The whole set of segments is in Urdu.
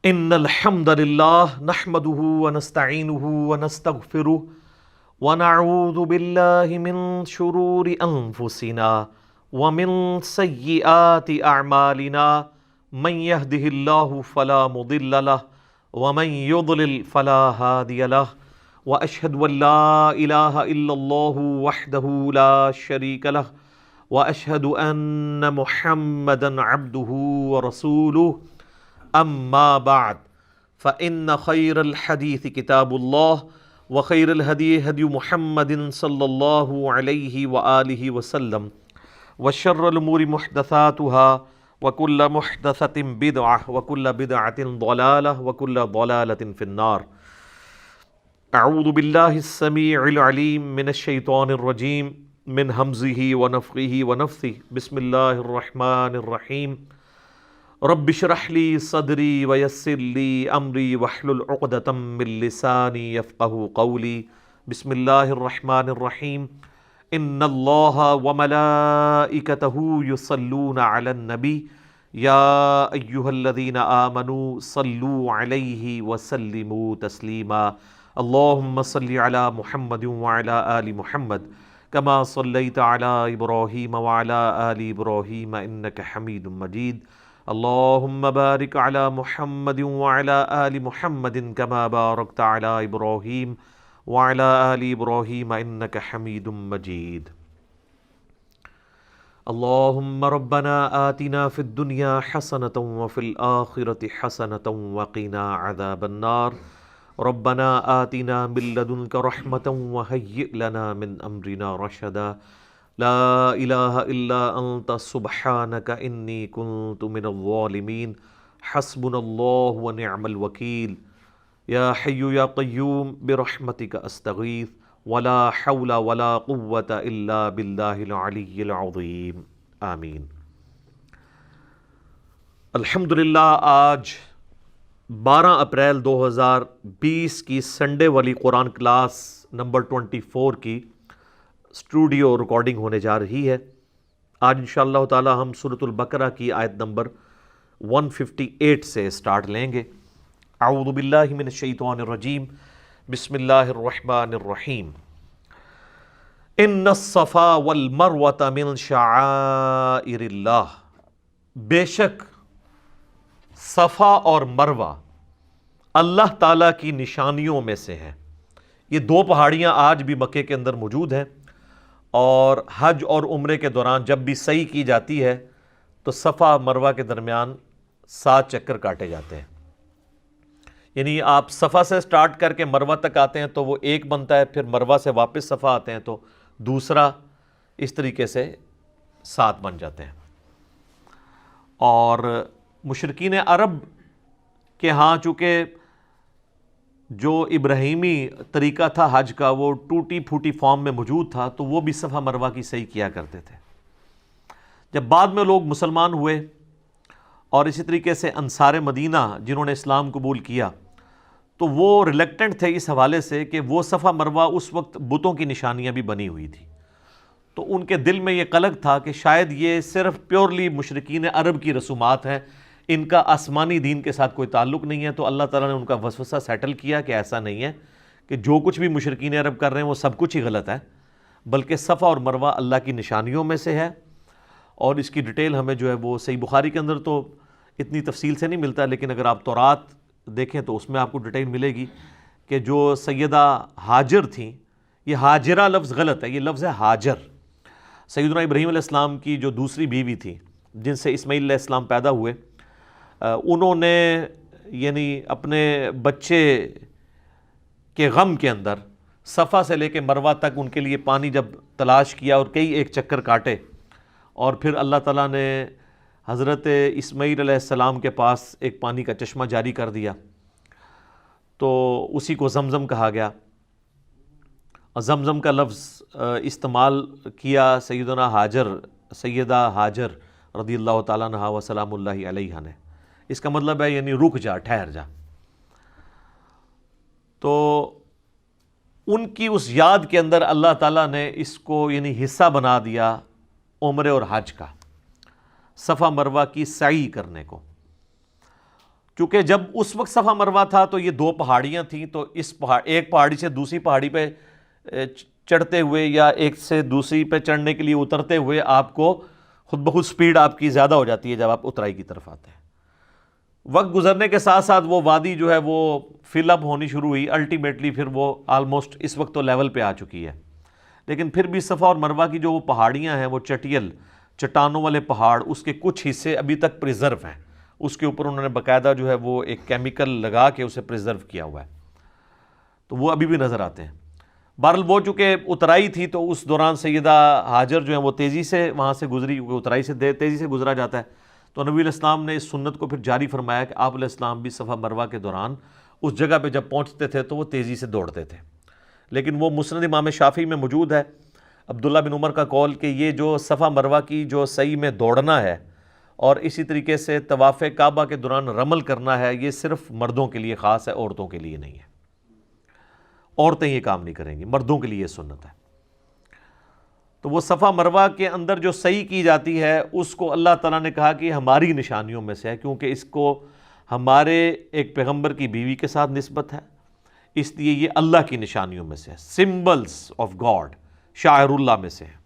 ان الحمد للہ نحمده ونستعینه ونستغفره ونعوذ باللہ من شرور انفسنا ومن سیئات اعمالنا من يهده الله فلا مضل له ومن يضلل فلا هادي له واشهد ان لا اله الا الله وحده لا شريك له واشهد ان محمدا عبده ورسوله اما بعد فان خير الحديث كتاب الله وخير الهدي هدي محمد صلى الله عليه واله وسلم وشر الامور محدثاتها وكل محدثة بدعة وكل بدعة ضلالة وكل ضلالة في النار. اعوذ بالله السميع العليم من الشيطان الرجيم من همزه ونفخه ونفثه. بسم الله الرحمن الرحيم. رب اشرح لي صدري ويسر لي امري واحلل عقدة من لساني يفقهوا قولي. بسم الله الرحمن الرحيم. ان الله وملائكته يصلون على النبي يا ايها الذين آمنوا صلوا عليه وسلموا تسليما. اللهم صل على محمد وعلى آل محمد كما صليت على ابراهيم وعلى آل ابراهيم انك حميد مجيد. اللهم بارك على محمد وعلى آل محمد كما باركت على إبراهيم وعلى آل إبراهيم إنك حميد مجيد. اللهم ربنا آتنا في الدنيا حسنة وفي الآخرة حسنة وقنا عذاب النار. ربنا آتنا من لدنك رحمة وهيئ لنا من أمرنا رشدا. لا الہ الا انت سبحانک انی کنت من الظالمین. حسبنا اللہ ونعم الوکیل. یا حی یا قیوم برحمتک استغیث ولا حول ولا قوة الا باللہ العلی العظیم. آمین. الحمدللہ آج 12 اپریل 2020 کی سنڈے والی قرآن کلاس نمبر 24 کی اسٹوڈیو ریکارڈنگ ہونے جا رہی ہے. آج انشاءاللہ تعالی ہم سورۃ البقرہ کی آیت نمبر 158 سے سٹارٹ لیں گے. اعوذ باللہ من الشیطان الرجیم. بسم اللہ الرحمن الرحیم. ان الصفا والمروۃ من شعائر اللہ. بے شک صفا اور مروہ اللہ تعالیٰ کی نشانیوں میں سے ہیں. یہ دو پہاڑیاں آج بھی مکے کے اندر موجود ہیں، اور حج اور عمرے کے دوران جب بھی سعی کی جاتی ہے تو صفا مروہ کے درمیان 7 چکر کاٹے جاتے ہیں. یعنی آپ صفا سے سٹارٹ کر کے مروہ تک آتے ہیں تو وہ ایک بنتا ہے، پھر مروہ سے واپس صفا آتے ہیں تو دوسرا، اس طریقے سے 7 بن جاتے ہیں. اور مشرکین عرب کے ہاں چونکہ جو ابراہیمی طریقہ تھا حج کا وہ ٹوٹی پھوٹی فارم میں موجود تھا، تو وہ بھی صفا مروہ کی صحیح کیا کرتے تھے. جب بعد میں لوگ مسلمان ہوئے اور اسی طریقے سے انصار مدینہ جنہوں نے اسلام قبول کیا، تو وہ ریلیکٹنٹ تھے اس حوالے سے کہ وہ صفا مروہ اس وقت بتوں کی نشانیاں بھی بنی ہوئی تھی. تو ان کے دل میں یہ قلق تھا کہ شاید یہ صرف پیورلی مشرکین عرب کی رسومات ہیں، ان کا آسمانی دین کے ساتھ کوئی تعلق نہیں ہے. تو اللہ تعالیٰ نے ان کا وسوسہ سیٹل کیا کہ ایسا نہیں ہے کہ جو کچھ بھی مشرکین عرب کر رہے ہیں وہ سب کچھ ہی غلط ہے، بلکہ صفا اور مروہ اللہ کی نشانیوں میں سے ہے. اور اس کی ڈیٹیل ہمیں جو ہے وہ صحیح بخاری کے اندر تو اتنی تفصیل سے نہیں ملتا، لیکن اگر آپ تورات دیکھیں تو اس میں آپ کو ڈیٹیل ملے گی کہ جو سیدہ ہاجر تھیں، یہ ہاجرہ لفظ غلط ہے، یہ لفظ ہے ہاجر. سیدنا ابراہیم علیہ السلام کی جو دوسری بیوی تھی جن سے اسماعیل علیہ السلام پیدا ہوئے، انہوں نے یعنی اپنے بچے کے غم کے اندر صفا سے لے کے مروہ تک ان کے لیے پانی جب تلاش کیا اور کئی ایک چکر کاٹے، اور پھر اللہ تعالیٰ نے حضرت اسماعیل علیہ السلام کے پاس ایک پانی کا چشمہ جاری کر دیا، تو اسی کو زمزم کہا گیا. اور زمزم کا لفظ استعمال کیا سیدہ ہاجر رضی اللہ تعالیٰ عنہا و سلام اللہ علیہا نے. اس کا مطلب ہے یعنی رک جا، ٹھہر جا. تو ان کی اس یاد کے اندر اللہ تعالیٰ نے اس کو یعنی حصہ بنا دیا عمرے اور حج کا، صفا مروہ کی سعی کرنے کو. چونکہ جب اس وقت صفا مروہ تھا تو یہ دو پہاڑیاں تھیں، تو ایک پہاڑی سے دوسری پہاڑی پہ چڑھتے ہوئے یا ایک سے دوسری پہ چڑھنے کے لیے اترتے ہوئے آپ کو خود بخود سپیڈ آپ کی زیادہ ہو جاتی ہے جب آپ اترائی کی طرف آتے ہیں۔ وقت گزرنے کے ساتھ ساتھ وہ وادی جو ہے وہ فل اپ ہونی شروع ہوئی، الٹیمیٹلی پھر وہ آلموسٹ اس وقت تو لیول پہ آ چکی ہے، لیکن پھر بھی صفا اور مروہ کی جو وہ پہاڑیاں ہیں، وہ چٹیل چٹانوں والے پہاڑ، اس کے کچھ حصے ابھی تک پریزرو ہیں، اس کے اوپر انہوں نے باقاعدہ جو ہے وہ ایک کیمیکل لگا کے اسے پریزرو کیا ہوا ہے، تو وہ ابھی بھی نظر آتے ہیں۔ بہرحال وہ چونکہ اترائی تھی تو اس دوران سیدہ ہاجر جو ہیں وہ تیزی سے وہاں سے گزری، کیونکہ اترائی سے تیزی سے گزرا جاتا ہے، تو نبی علیہ السلام نے اس سنت کو پھر جاری فرمایا کہ آپ علیہ السلام بھی صفا مروہ کے دوران اس جگہ پہ جب پہنچتے تھے تو وہ تیزی سے دوڑتے تھے۔ لیکن وہ مسند امام شافعی میں موجود ہے عبداللہ بن عمر کا قول کہ یہ جو صفا مروہ کی جو سعی میں دوڑنا ہے اور اسی طریقے سے طواف کعبہ کے دوران رمل کرنا ہے، یہ صرف مردوں کے لیے خاص ہے، عورتوں کے لیے نہیں ہے۔ عورتیں یہ کام نہیں کریں گی، مردوں کے لیے یہ سنت ہے۔ تو وہ صفا مروہ کے اندر جو سعی کی جاتی ہے اس کو اللہ تعالیٰ نے کہا کہ ہماری نشانیوں میں سے ہے، کیونکہ اس کو ہمارے ایک پیغمبر کی بیوی کے ساتھ نسبت ہے، اس لیے یہ اللہ کی نشانیوں میں سے ہے، سمبلز آف گاڈ، شاعر اللہ میں سے ہے۔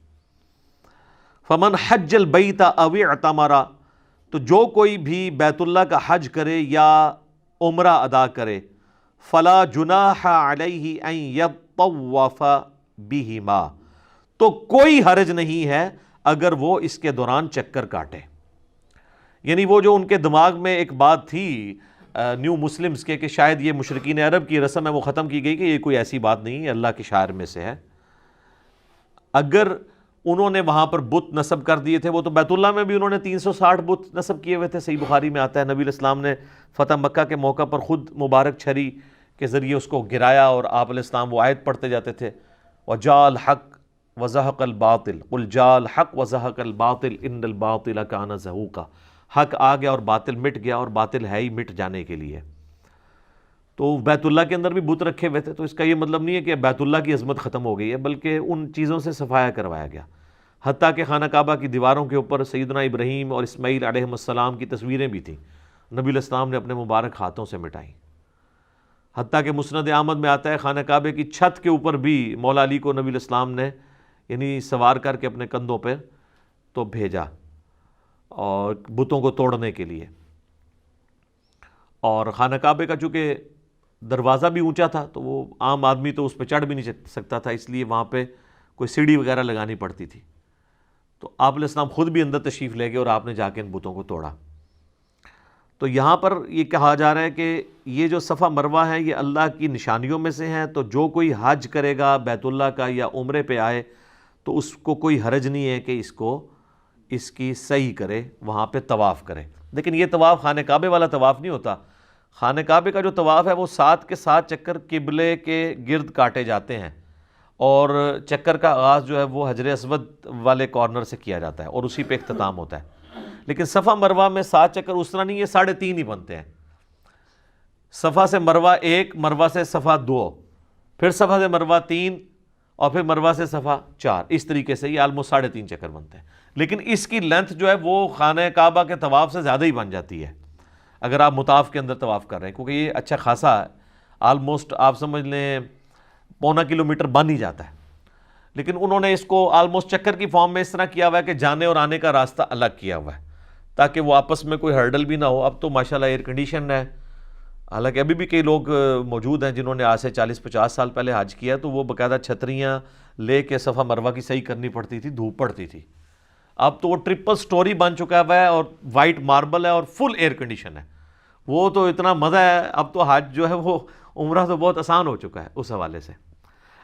فمن حج البیت او اعتمر، تو جو کوئی بھی بیت اللہ کا حج کرے یا عمرہ ادا کرے، فلا جناح علیہ ان یطوف بہما، تو کوئی حرج نہیں ہے اگر وہ اس کے دوران چکر کاٹے۔ یعنی وہ جو ان کے دماغ میں ایک بات تھی نیو مسلمز کے کہ شاید یہ مشرکین عرب کی رسم ہے، وہ ختم کی گئی کہ یہ کوئی ایسی بات نہیں ہے، اللہ کے شاعر میں سے ہے۔ اگر انہوں نے وہاں پر بت نصب کر دیے تھے، وہ تو بیت اللہ میں بھی انہوں نے 360 بت نصب کیے ہوئے تھے، صحیح بخاری میں آتا ہے نبی علیہ السلام نے فتح مکہ کے موقع پر خود مبارک چھری کے ذریعے اس کو گرایا، اور آپ علیہ السلام وہ آیت پڑھتے جاتے تھے، وَجَاءَ الْحَقُّ وَزَهَقَ الْبَاطِلُ قُلْ جَاءَ الْحَقُّ وَزَهَقَ الْبَاطِلُ إِنَّ الْبَاطِلَ كَانَ زَهُوقًا، حق آ گیا اور باطل مٹ گیا، اور باطل ہے ہی مٹ جانے کے لیے۔ تو بیت اللہ کے اندر بھی بت رکھے ہوئے تھے، تو اس کا یہ مطلب نہیں ہے کہ بیت اللہ کی عظمت ختم ہو گئی ہے، بلکہ ان چیزوں سے صفایا کروایا گیا۔ حتیٰ کہ خانہ کعبہ کی دیواروں کے اوپر سیدنا ابراہیم اور اسماعیل علیہ السلام کی تصویریں بھی تھیں، نبی علیہ السلام نے اپنے مبارک ہاتھوں سے مٹائیں۔ حتیٰ کہ مسند احمد میں آتا ہے خانہ کعبے کی چھت کے اوپر بھی مولا علی کو نبی علیہ السلام نے یعنی سوار کر کے اپنے کندھوں پہ تو بھیجا اور بتوں کو توڑنے کے لیے۔ اور خانہ کعبے کا چونکہ دروازہ بھی اونچا تھا تو وہ عام آدمی تو اس پہ چڑھ بھی نہیں سکتا تھا، اس لیے وہاں پہ کوئی سیڑھی وغیرہ لگانی پڑتی تھی، تو آپ علیہ السلام خود بھی اندر تشریف لے گئے اور آپ نے جا کے ان بتوں کو توڑا۔ تو یہاں پر یہ کہا جا رہا ہے کہ یہ جو صفا مروہ ہے یہ اللہ کی نشانیوں میں سے ہیں، تو جو کوئی حج کرے گا بیت اللہ کا یا عمرے پہ آئے تو اس کو کوئی حرج نہیں ہے کہ اس کی سعی کرے، وہاں پہ طواف کرے۔ لیکن یہ طواف خانہ کعبے والا طواف نہیں ہوتا، خانہ کعبے کا جو طواف ہے وہ 7 کے 7 چکر قبلے کے گرد کاٹے جاتے ہیں، اور چکر کا آغاز جو ہے وہ حجر اسود والے کارنر سے کیا جاتا ہے اور اسی پہ اختتام ہوتا ہے۔ لیکن صفا مروہ میں 7 چکر اس طرح نہیں، یہ 3.5 ہی بنتے ہیں، صفا سے مروہ 1، مروہ سے صفا 2، پھر صفا سے مروہ 3، اور پھر مروہ سے صفا 4، اس طریقے سے یہ آلموسٹ 3.5 چکر بنتے ہیں۔ لیکن اس کی لینتھ جو ہے وہ خانہ کعبہ کے طواف سے زیادہ ہی بن جاتی ہے اگر آپ مطاف کے اندر طواف کر رہے ہیں، کیونکہ یہ اچھا خاصا ہے، آلموسٹ آپ سمجھ لیں 1.25 کلومیٹر بن ہی جاتا ہے۔ لیکن انہوں نے اس کو آلموسٹ چکر کی فارم میں اس طرح کیا ہوا ہے کہ جانے اور آنے کا راستہ الگ کیا ہوا ہے تاکہ وہ آپس میں کوئی ہرڈل بھی نہ ہو۔ اب تو ماشاءاللہ ایئر کنڈیشن ہے، حالانکہ ابھی بھی کئی لوگ موجود ہیں جنہوں نے آج سے 40-50 سال پہلے حج کیا، تو وہ باقاعدہ چھتریاں لے کے صفا مروہ کی صحیح کرنی پڑتی تھی، دھوپ پڑتی تھی۔ اب تو وہ ٹرپل سٹوری بن چکا ہوا ہے اور وائٹ ماربل ہے اور فل ایئر کنڈیشن ہے، وہ تو اتنا مزہ ہے۔ اب تو حج جو ہے وہ عمرہ تو بہت آسان ہو چکا ہے اس حوالے سے۔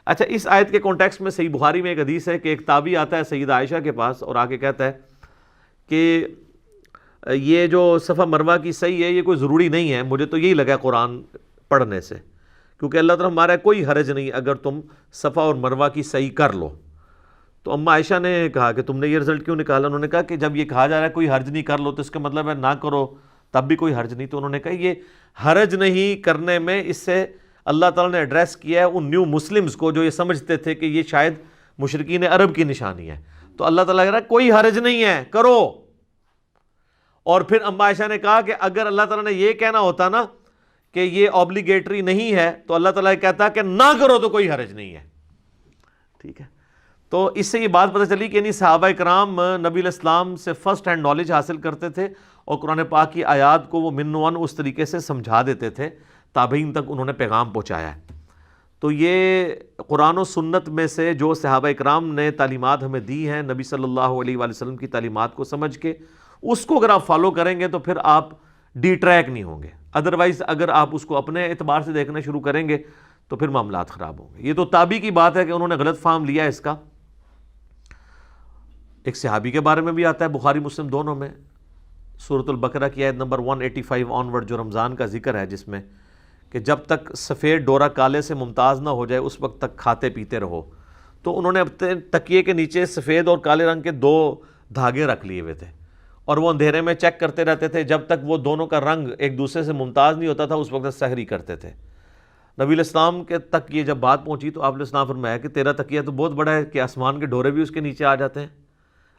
اچھا، اس آیت کے کانٹیکسٹ میں صحیح بخاری میں ایک حدیث ہے کہ ایک تابعی آتا ہے سیدہ عائشہ کے پاس اور آگے کہتا ہے کہ یہ جو صفا مروہ کی صحیح ہے یہ کوئی ضروری نہیں ہے، مجھے تو یہی لگا قرآن پڑھنے سے، کیونکہ اللہ تعالیٰ ہمارا کوئی حرج نہیں اگر تم صفا اور مروہ کی صحیح کر لو۔ تو اماں عائشہ نے کہا کہ تم نے یہ رزلٹ کیوں نکالا؟ انہوں نے کہا کہ جب یہ کہا جا رہا ہے کوئی حرج نہیں کر لو تو اس کا مطلب ہے نہ کرو تب بھی کوئی حرج نہیں۔ تو انہوں نے کہا یہ حرج نہیں کرنے میں اس سے اللہ تعالیٰ نے ایڈریس کیا ہے ان نیو مسلمز کو جو یہ سمجھتے تھے کہ یہ شاید مشرکین عرب کی نشانی ہے، تو اللہ تعالیٰ کہہ رہا ہے کوئی حرج نہیں ہے، کرو۔ اور پھر اما عائشہ نے کہا کہ اگر اللہ تعالیٰ نے یہ کہنا ہوتا نا کہ یہ اوبلیگیٹری نہیں ہے تو اللہ تعالیٰ کہتا کہ نہ کرو تو کوئی حرج نہیں ہے. ٹھیک ہے, تو اس سے یہ بات پتہ چلی کہ یعنی صحابہ کرام نبی علیہ السلام سے فرسٹ ہینڈ نالج حاصل کرتے تھے اور قرآن پاک کی آیات کو وہ من و عن اس طریقے سے سمجھا دیتے تھے, تابعین تک انہوں نے پیغام پہنچایا ہے. تو یہ قرآن و سنت میں سے جو صحابہ کرام نے تعلیمات ہمیں دی ہیں نبی صلی اللہ علیہ وآلہ وسلم کی تعلیمات کو سمجھ کے, اس کو اگر آپ فالو کریں گے تو پھر آپ ڈی ٹریک نہیں ہوں گے. ادروائز اگر آپ اس کو اپنے اعتبار سے دیکھنا شروع کریں گے تو پھر معاملات خراب ہوں گے. یہ تو تابعی کی بات ہے کہ انہوں نے غلط فہم لیا اس کا. ایک صحابی کے بارے میں بھی آتا ہے بخاری مسلم دونوں میں, سورۃ البقرہ کی آیت نمبر 185 آنورڈ, جو رمضان کا ذکر ہے, جس میں کہ جب تک سفید ڈورا کالے سے ممتاز نہ ہو جائے اس وقت تک کھاتے پیتے رہو. تو انہوں نے اپنے تکیے کے نیچے سفید اور کالے رنگ کے 2 دھاگے رکھ لیے ہوئے تھے اور وہ اندھیرے میں چیک کرتے رہتے تھے جب تک وہ دونوں کا رنگ ایک دوسرے سے ممتاز نہیں ہوتا تھا, اس وقت سحری کرتے تھے. نبی علیہ السلام کے تک یہ جب بات پہنچی تو آپ علیہ السلام فرمایا کہ تیرا تکیہ تو بہت بڑا ہے کہ آسمان کے ڈورے بھی اس کے نیچے آ جاتے ہیں.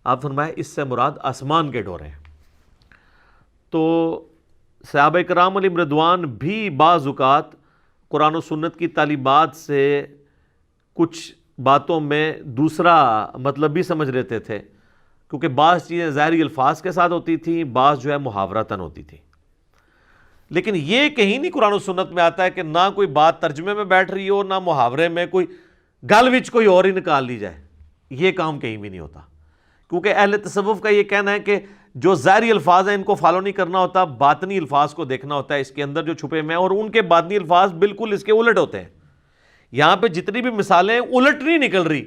آپ فرمایا اس سے مراد آسمان کے ڈورے ہیں. تو صحابہ کرام علیہم رضوان بھی بعض اوقات قرآن و سنت کی تعلیمات سے کچھ باتوں میں دوسرا مطلب بھی سمجھ لیتے تھے, کیونکہ بعض چیزیں ظاہری الفاظ کے ساتھ ہوتی تھیں, بعض جو ہے محاورتاً ہوتی تھیں. لیکن یہ کہیں نہیں قرآن و سنت میں آتا ہے کہ نہ کوئی بات ترجمے میں بیٹھ رہی ہو, نہ محاورے میں کوئی گل وچ کوئی اور ہی نکال لی جائے. یہ کام کہیں بھی نہیں ہوتا, کیونکہ اہل تصوف کا یہ کہنا ہے کہ جو ظاہری الفاظ ہیں ان کو فالو نہیں کرنا ہوتا, باطنی الفاظ کو دیکھنا ہوتا ہے, اس کے اندر جو چھپے ہوئے ہیں, اور ان کے باطنی الفاظ بالکل اس کے الٹ ہوتے ہیں. یہاں پہ جتنی بھی مثالیں الٹ نہیں نکل رہی,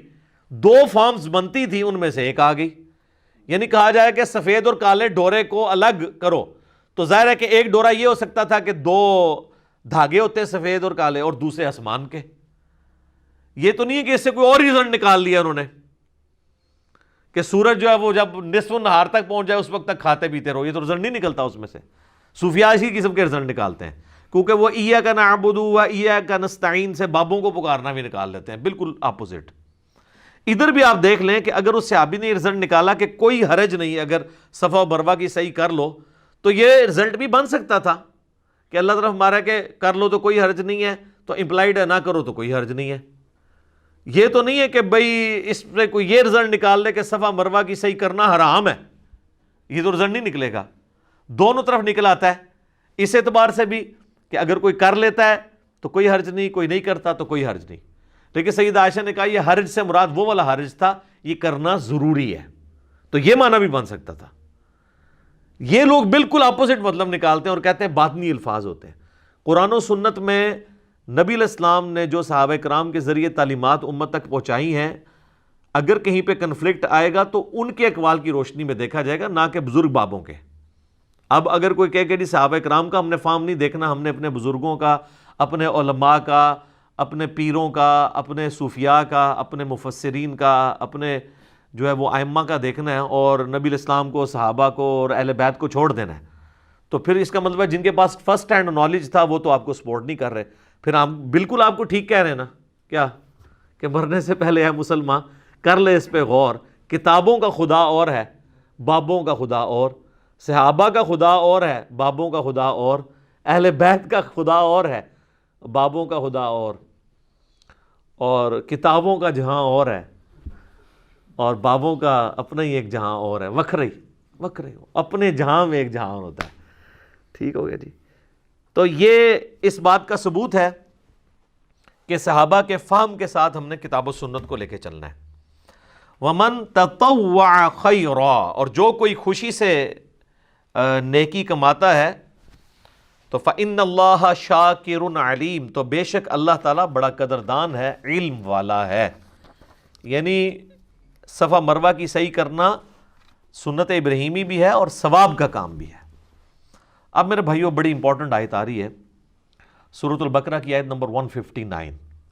2 فارمز بنتی تھی ان میں سے ایک آ گئی. یعنی کہا جائے کہ سفید اور کالے ڈورے کو الگ کرو, تو ظاہر ہے کہ ایک ڈورا یہ ہو سکتا تھا کہ 2 دھاگے ہوتے ہیں سفید اور کالے اور دوسرے آسمان کے. یہ تو نہیں ہے کہ اس سے کوئی اور ریزلٹ نکال لیا انہوں نے کہ سورج جو ہے وہ جب نصف النہار تک پہنچ جائے اس وقت تک کھاتے پیتے رہو. یہ تو رزلٹ نہیں نکلتا اس میں سے. صوفیاء اسی قسم کے رزلٹ نکالتے ہیں, کیونکہ وہ ایاک نعبد و ایاک نستعین سے بابوں کو پکارنا بھی نکال لیتے ہیں, بالکل اپوزٹ. ادھر بھی آپ دیکھ لیں کہ اگر اس صحابی نے رزلٹ نکالا کہ کوئی حرج نہیں اگر صفا و مروہ کی صحیح کر لو, تو یہ رزلٹ بھی بن سکتا تھا کہ اللہ طرف ہمارا کہ کر لو تو کوئی حرج نہیں ہے, تو امپلائڈ ہے نہ کرو تو کوئی حرج نہیں ہے. یہ تو نہیں ہے کہ بھئی اس پہ کوئی یہ رزلٹ نکال لے کہ صفا مروہ کی صحیح کرنا حرام ہے. یہ تو رزلٹ نہیں نکلے گا, دونوں طرف نکل آتا ہے. اس اعتبار سے بھی کہ اگر کوئی کر لیتا ہے تو کوئی حرج نہیں, کوئی نہیں کرتا تو کوئی حرج نہیں. لیکن سیدہ عائشہ نے کہا یہ حرج سے مراد وہ والا حرج تھا, یہ کرنا ضروری ہے. تو یہ معنی بھی بن سکتا تھا. یہ لوگ بالکل اپوزٹ مطلب نکالتے ہیں اور کہتے ہیں باطنی الفاظ ہوتے ہیں. قرآن و سنت میں نبی علیہ السلام نے جو صحابہ کرام کے ذریعے تعلیمات امت تک پہنچائی ہیں, اگر کہیں پہ کنفلکٹ آئے گا تو ان کے اقوال کی روشنی میں دیکھا جائے گا, نہ کہ بزرگ بابوں کے. اب اگر کوئی کہے کہ جی صحابہ کرام کا ہم نے فارم نہیں دیکھنا, ہم نے اپنے بزرگوں کا, اپنے علماء کا, اپنے پیروں کا, اپنے صوفیاء کا, اپنے مفسرین کا, اپنے جو ہے وہ ائمہ کا دیکھنا ہے, اور نبی علیہ السلام کو, صحابہ کو اور اہل بیت کو چھوڑ دینا ہے, تو پھر اس کا مطلب ہے جن کے پاس فرسٹ ہینڈ نالج تھا وہ تو آپ کو سپورٹ نہیں کر رہے. پھر ہم بالکل آپ کو ٹھیک کہہ رہے ہیں نا, کیا کہ مرنے سے پہلے ہے مسلمان کر لے اس پہ غور. کتابوں کا خدا اور ہے, بابوں کا خدا اور, صحابہ کا خدا اور ہے, بابوں کا خدا اور, اہل بیت کا خدا اور ہے, بابوں کا خدا اور کتابوں کا جہاں اور ہے, اور بابوں کا اپنا ہی ایک جہاں اور ہے. وکھرے اپنے جہاں میں ایک جہاں اور ہوتا ہے. ٹھیک ہو گیا جی. تو یہ اس بات کا ثبوت ہے کہ صحابہ کے فہم کے ساتھ ہم نے کتاب و سنت کو لے کے چلنا ہے. وَمَن تَطَوَّعَ خَيْرًا, اور جو کوئی خوشی سے نیکی کماتا ہے تو فَإِنَّ اللَّهَ شَاكِرٌ عَلِيمٌ, تو بے شک اللہ تعالیٰ بڑا قدردان ہے, علم والا ہے. یعنی صفا مروہ کی صحیح کرنا سنت ابراہیمی بھی ہے اور ثواب کا کام بھی ہے. اب میرے بھائیوں بڑی امپورٹنٹ آیت آ رہی ہے, سورۃ البقرہ کی آیت نمبر 159.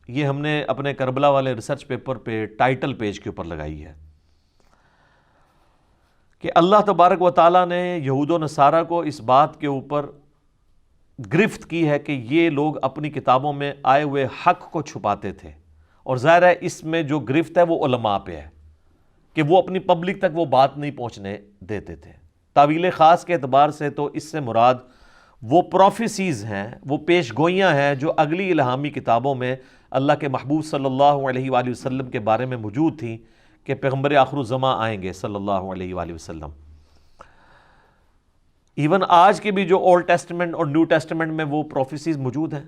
یہ ہم نے اپنے کربلا والے ریسرچ پیپر پہ ٹائٹل پیج کے اوپر لگائی ہے کہ اللہ تبارک و تعالیٰ نے یہود و نصارہ کو اس بات کے اوپر گرفت کی ہے کہ یہ لوگ اپنی کتابوں میں آئے ہوئے حق کو چھپاتے تھے, اور ظاہر ہے اس میں جو گرفت ہے وہ علماء پہ ہے کہ وہ اپنی پبلک تک وہ بات نہیں پہنچنے دیتے تھے. تعویل خاص کے اعتبار سے تو اس سے مراد وہ پروفیسیز ہیں، وہ پیش گوئیاں ہیں جو اگلی الہامی کتابوں میں اللہ کے محبوب صلی اللہ علیہ وآلہ وسلم کے بارے میں موجود تھیں کہ پیغمبر آخر الزماں آئیں گے صلی اللہ علیہ وآلہ وسلم۔ ایون آج کے بھی جو اولڈ ٹیسٹمنٹ اور نیو ٹیسٹمنٹ میں وہ پروفیسیز موجود ہیں۔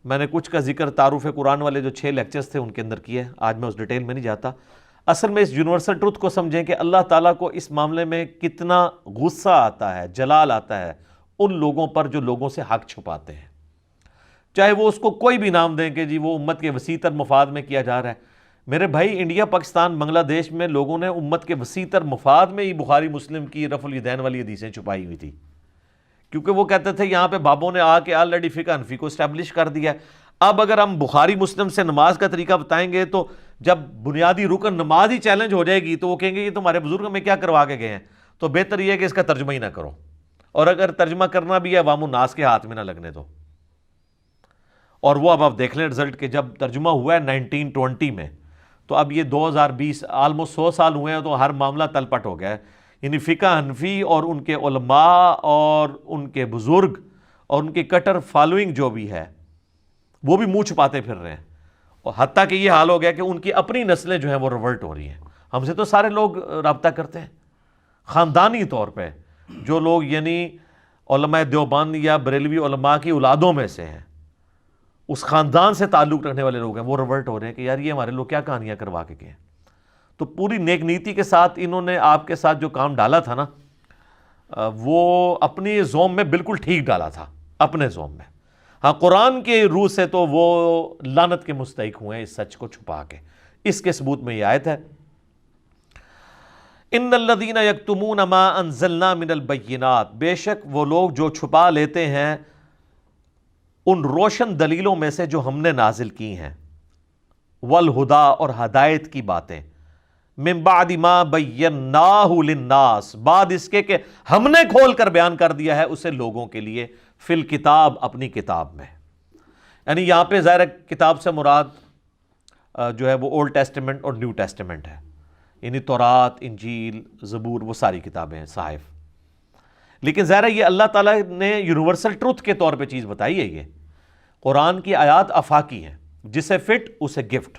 میں نے کچھ کا ذکر تعارف قرآن والے جو 6 لیکچرز تھے ان کے اندر کیا ہے، آج میں اس ڈیٹیل میں نہیں جاتا۔ اصل میں اس یونیورسل ٹروتھ کو سمجھیں کہ اللہ تعالیٰ کو اس معاملے میں کتنا غصہ آتا ہے، جلال آتا ہے ان لوگوں پر جو لوگوں سے حق چھپاتے ہیں، چاہے وہ اس کو کوئی بھی نام دیں کہ جی وہ امت کے وسیع تر مفاد میں کیا جا رہا ہے۔ میرے بھائی، انڈیا، پاکستان، بنگلہ دیش میں لوگوں نے امت کے وسیع تر مفاد میں ہی بخاری مسلم کی رفع الیدین والی حدیثیں چھپائی ہوئی تھی، کیونکہ وہ کہتے تھے یہاں پہ بابوں نے آ کے آلریڈی فقہ حنفی کو اسٹیبلش کر دیا ہے۔ اب اگر ہم بخاری مسلم سے نماز کا طریقہ بتائیں گے تو جب بنیادی رکن نماز ہی چیلنج ہو جائے گی تو وہ کہیں گے یہ تمہارے بزرگ ہمیں کیا کروا کے گئے ہیں، تو بہتر یہ ہے کہ اس کا ترجمہ ہی نہ کرو، اور اگر ترجمہ کرنا بھی ہے عوام الناس کے ہاتھ میں نہ لگنے دو۔ اور وہ اب آپ دیکھ لیں رزلٹ کہ جب ترجمہ ہوا ہے 1920 میں، تو اب یہ 2020 آلموسٹ 100 سال ہوئے ہیں، تو ہر معاملہ تل پٹ ہو گیا ہے۔ یعنی فقہ حنفی اور ان کے علماء اور ان کے بزرگ اور ان کی کٹر فالوئنگ جو بھی ہے وہ بھی منہ چھپاتے پھر رہے ہیں، اور حتیٰ کہ یہ حال ہو گیا کہ ان کی اپنی نسلیں جو ہیں وہ ریورٹ ہو رہی ہیں۔ ہم سے تو سارے لوگ رابطہ کرتے ہیں خاندانی طور پہ، جو لوگ یعنی علماء دیوبند یا بریلوی علماء کی اولادوں میں سے ہیں، اس خاندان سے تعلق رکھنے والے لوگ ہیں، وہ ریورٹ ہو رہے ہیں کہ یار یہ ہمارے لوگ کیا کہانیاں کروا کے گئے ہیں۔ تو پوری نیک نیتی کے ساتھ انہوں نے آپ کے ساتھ جو کام ڈالا تھا نا، وہ اپنی زوم میں بالکل ٹھیک ڈالا تھا، اپنے زوم میں۔ ہاں، قرآن کے روح سے تو وہ لعنت کے مستحق ہوئے ہیں اس سچ کو چھپا کے۔ اس کے ثبوت میں یہ آیت ہے، ان الذین یکتمون ما انزلنا من البینات، بے شک وہ لوگ جو چھپا لیتے ہیں ان روشن دلیلوں میں سے جو ہم نے نازل کی ہیں، والہدا، اور ہدایت کی باتیں، من بعد ما بیناہ للناس، بعد اس کے کہ ہم نے کھول کر بیان کر دیا ہے اسے لوگوں کے لیے، فی الکتاب، اپنی کتاب میں۔ یعنی یہاں پہ ظاہر کتاب سے مراد جو ہے وہ اولڈ ٹیسٹمنٹ اور نیو ٹیسٹمنٹ ہے، یعنی تورات، انجیل، زبور، وہ ساری کتابیں ہیں، صحائف۔ لیکن ظاہر یہ اللہ تعالیٰ نے یونیورسل ٹروتھ کے طور پہ چیز بتائی ہے۔ یہ قرآن کی آیات آفاقی ہیں، جسے فٹ اسے گفٹ۔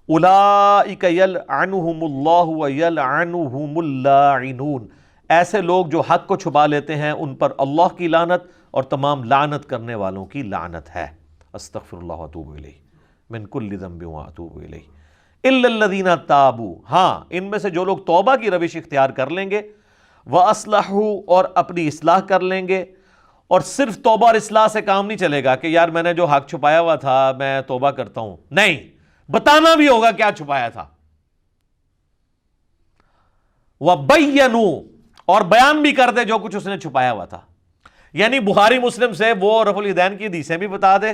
اولئک یلعنہم اللہ ویلعنہم اللاعنون، ایسے لوگ جو حق کو چھپا لیتے ہیں ان پر اللہ کی لعنت اور تمام لعنت کرنے والوں کی لعنت ہے۔ استغفر اللہ واتوب الیہ من کل ذنب واتوب الیہ الا الذین تابوا، ہاں ان میں سے جو لوگ توبہ کی روش اختیار کر لیں گے، واصلحوا، اور اپنی اصلاح کر لیں گے۔ اور صرف توبہ اور اصلاح سے کام نہیں چلے گا کہ یار میں نے جو حق چھپایا ہوا تھا میں توبہ کرتا ہوں، نہیں، بتانا بھی ہوگا کیا چھپایا تھا۔ وَبَيَّنُوا، اور بیان بھی کر دے جو کچھ اس نے چھپایا ہوا تھا۔ یعنی بخاری مسلم سے وہ رفع الیدین کی حدیثیں بھی بتا دے،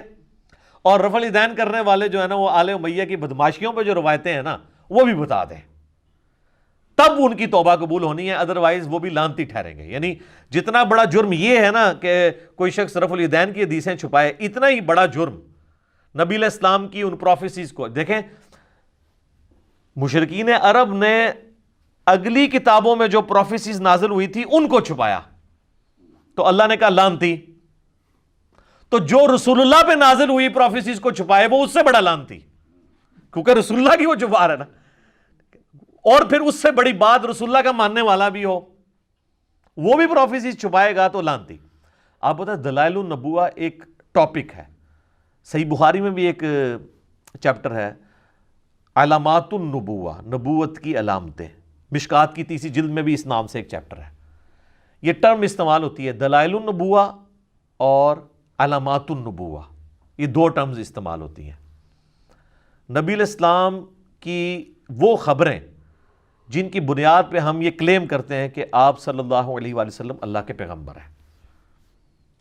اور رفع الیدین کرنے والے جو ہے نا وہ آل امیہ کی بدماشیوں پہ جو روایتیں ہیں نا وہ بھی بتا دیں، تب ان کی توبہ قبول ہونی ہے، ادروائز وہ بھی لعنتی ٹھہریں گے۔ یعنی جتنا بڑا جرم یہ ہے نا کہ کوئی شخص رفع الیدین کی حدیثیں چھپائے، اتنا ہی بڑا جرم نبی علیہ السلام کی ان پروفیسیز کو دیکھیں۔ مشرکین عرب نے اگلی کتابوں میں جو پروفیسیز نازل ہوئی تھی ان کو چھپایا، تو اللہ نے کہا لعنتی۔ تو جو رسول اللہ پہ نازل ہوئی پروفیسیز کو چھپائے وہ اس سے بڑا لعنتی، کیونکہ رسول اللہ کی وہ چھپا رہا ہے نا۔ اور پھر اس سے بڑی بات رسول اللہ کا ماننے والا بھی ہو وہ بھی پروفیسیز چھپائے گا تو لعنتی۔ آپ بتائیں دلائل النبوہ ایک ٹاپک ہے، صحیح بخاری میں بھی ایک چیپٹر ہے علامات النبوہ، نبوت کی علامتیں، مشکات کی 30 جلد میں بھی اس نام سے ایک چیپٹر ہے۔ یہ ٹرم استعمال ہوتی ہے، دلائل النبوہ اور علامات النبوہ، یہ 2 ٹرمز استعمال ہوتی ہیں۔ نبی علیہ السلام کی وہ خبریں جن کی بنیاد پہ ہم یہ کلیم کرتے ہیں کہ آپ صلی اللہ علیہ وآلہ وسلم اللہ کے پیغمبر ہیں،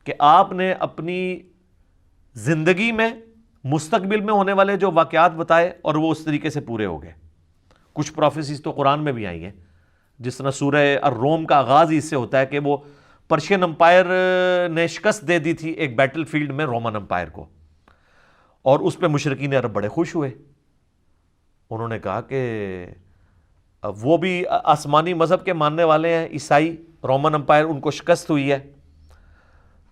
کہ آپ نے اپنی زندگی میں مستقبل میں ہونے والے جو واقعات بتائے اور وہ اس طریقے سے پورے ہو گئے۔ کچھ پروفیسیز تو قرآن میں بھی آئی ہیں، جس طرح سورہ الروم کا آغاز ہی اس سے ہوتا ہے کہ وہ پرشین امپائر نے شکست دے دی تھی ایک بیٹل فیلڈ میں رومن امپائر کو، اور اس پہ مشرکین عرب بڑے خوش ہوئے۔ انہوں نے کہا کہ وہ بھی آسمانی مذہب کے ماننے والے ہیں، عیسائی، رومن امپائر ان کو شکست ہوئی ہے،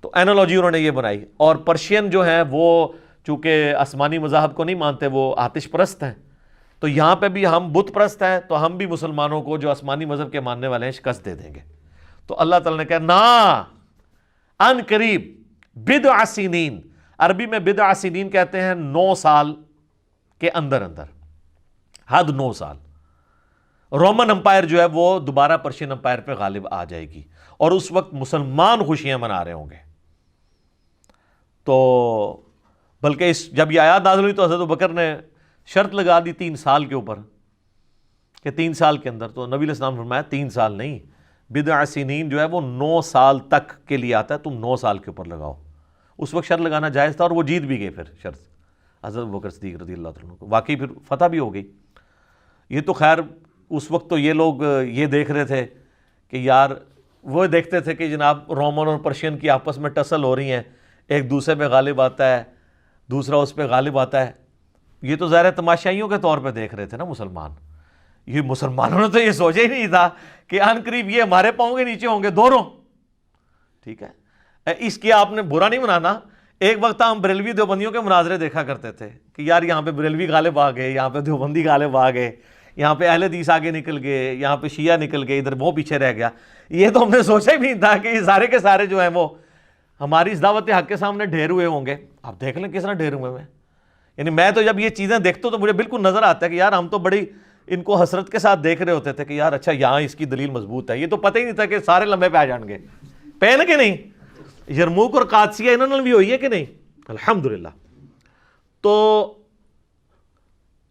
تو اینالوجی انہوں نے یہ بنائی. اور پرشین جو ہیں وہ چونکہ آسمانی مذاہب کو نہیں مانتے، وہ آتش پرست ہیں، تو یہاں پہ بھی ہم بت پرست ہیں، تو ہم بھی مسلمانوں کو جو آسمانی مذہب کے ماننے والے ہیں شکست دے دیں گے. تو اللہ تعالیٰ نے کہا نا، ان قریب، بضع سنین، عربی میں بضع سنین کہتے ہیں 9 سال کے اندر اندر، حد 9 سال. رومن امپائر جو ہے وہ دوبارہ پرشین امپائر پہ غالب آ جائے گی، اور اس وقت مسلمان خوشیاں منا رہے ہوں گے. تو بلکہ جب یہ آیات نازل ہوئی تو حضرت ابوبکر نے شرط لگا دی 3 سال کے اوپر، کہ 3 سال کے اندر. تو نبی علیہ السلام نے فرمایا 3 سال نہیں، بضع سنین جو ہے وہ 9 سال تک کے لیے آتا ہے، تم 9 سال کے اوپر لگاؤ. اس وقت شرط لگانا جائز تھا، اور وہ جیت بھی گئے پھر شرط حضرت ابوبکر صدیق رضی اللہ عنہ کو. واقعی پھر فتح بھی ہو گئی. یہ تو خیر اس وقت تو یہ لوگ یہ دیکھ رہے تھے کہ یار، وہ دیکھتے تھے کہ جناب رومن اور پرشین کی آپس میں ٹسل ہو رہی ہیں، ایک دوسرے پہ غالب آتا ہے، دوسرا اس پہ غالب آتا ہے. یہ تو ظاہر تماشائیوں کے طور پہ دیکھ رہے تھے نا مسلمان. یہ مسلمانوں نے تو یہ سوچا ہی نہیں تھا کہ ان قریب یہ ہمارے پاؤں کے نیچے ہوں گے دونوں. ٹھیک ہے، اس کی آپ نے برا نہیں منانا. ایک وقت ہم بریلوی دیوبندیوں کے مناظرے دیکھا کرتے تھے کہ یار یہاں پہ بریلوی غالب آ گئے، یہاں پہ دیوبندی غالب آ گئے، یہاں پہ اہل حدیث آگے نکل گئے، یہاں پہ شیعہ نکل گئے، ادھر وہ پیچھے رہ گیا. یہ تو ہم نے سوچا ہی نہیں تھا کہ یہ سارے کے سارے جو ہیں وہ ہماری اس دعوت حق کے سامنے ڈھیر ہوئے ہوں گے. آپ دیکھ لیں کس طرح ڈھیر ہوئے ہیں. یعنی میں تو جب یہ چیزیں دیکھتا ہوں تو مجھے بالکل نظر آتا ہے کہ یار ہم تو بڑی ان کو حسرت کے ساتھ دیکھ رہے ہوتے تھے کہ یار اچھا یہاں اس کی دلیل مضبوط ہے. یہ تو پتہ ہی نہیں تھا کہ سارے لمبے پہ آ جان گے. پہن کے نہیں، یرموک اور قادسیہ انہوں نے بھی ہوئی ہے کہ نہیں؟ الحمدللہ. تو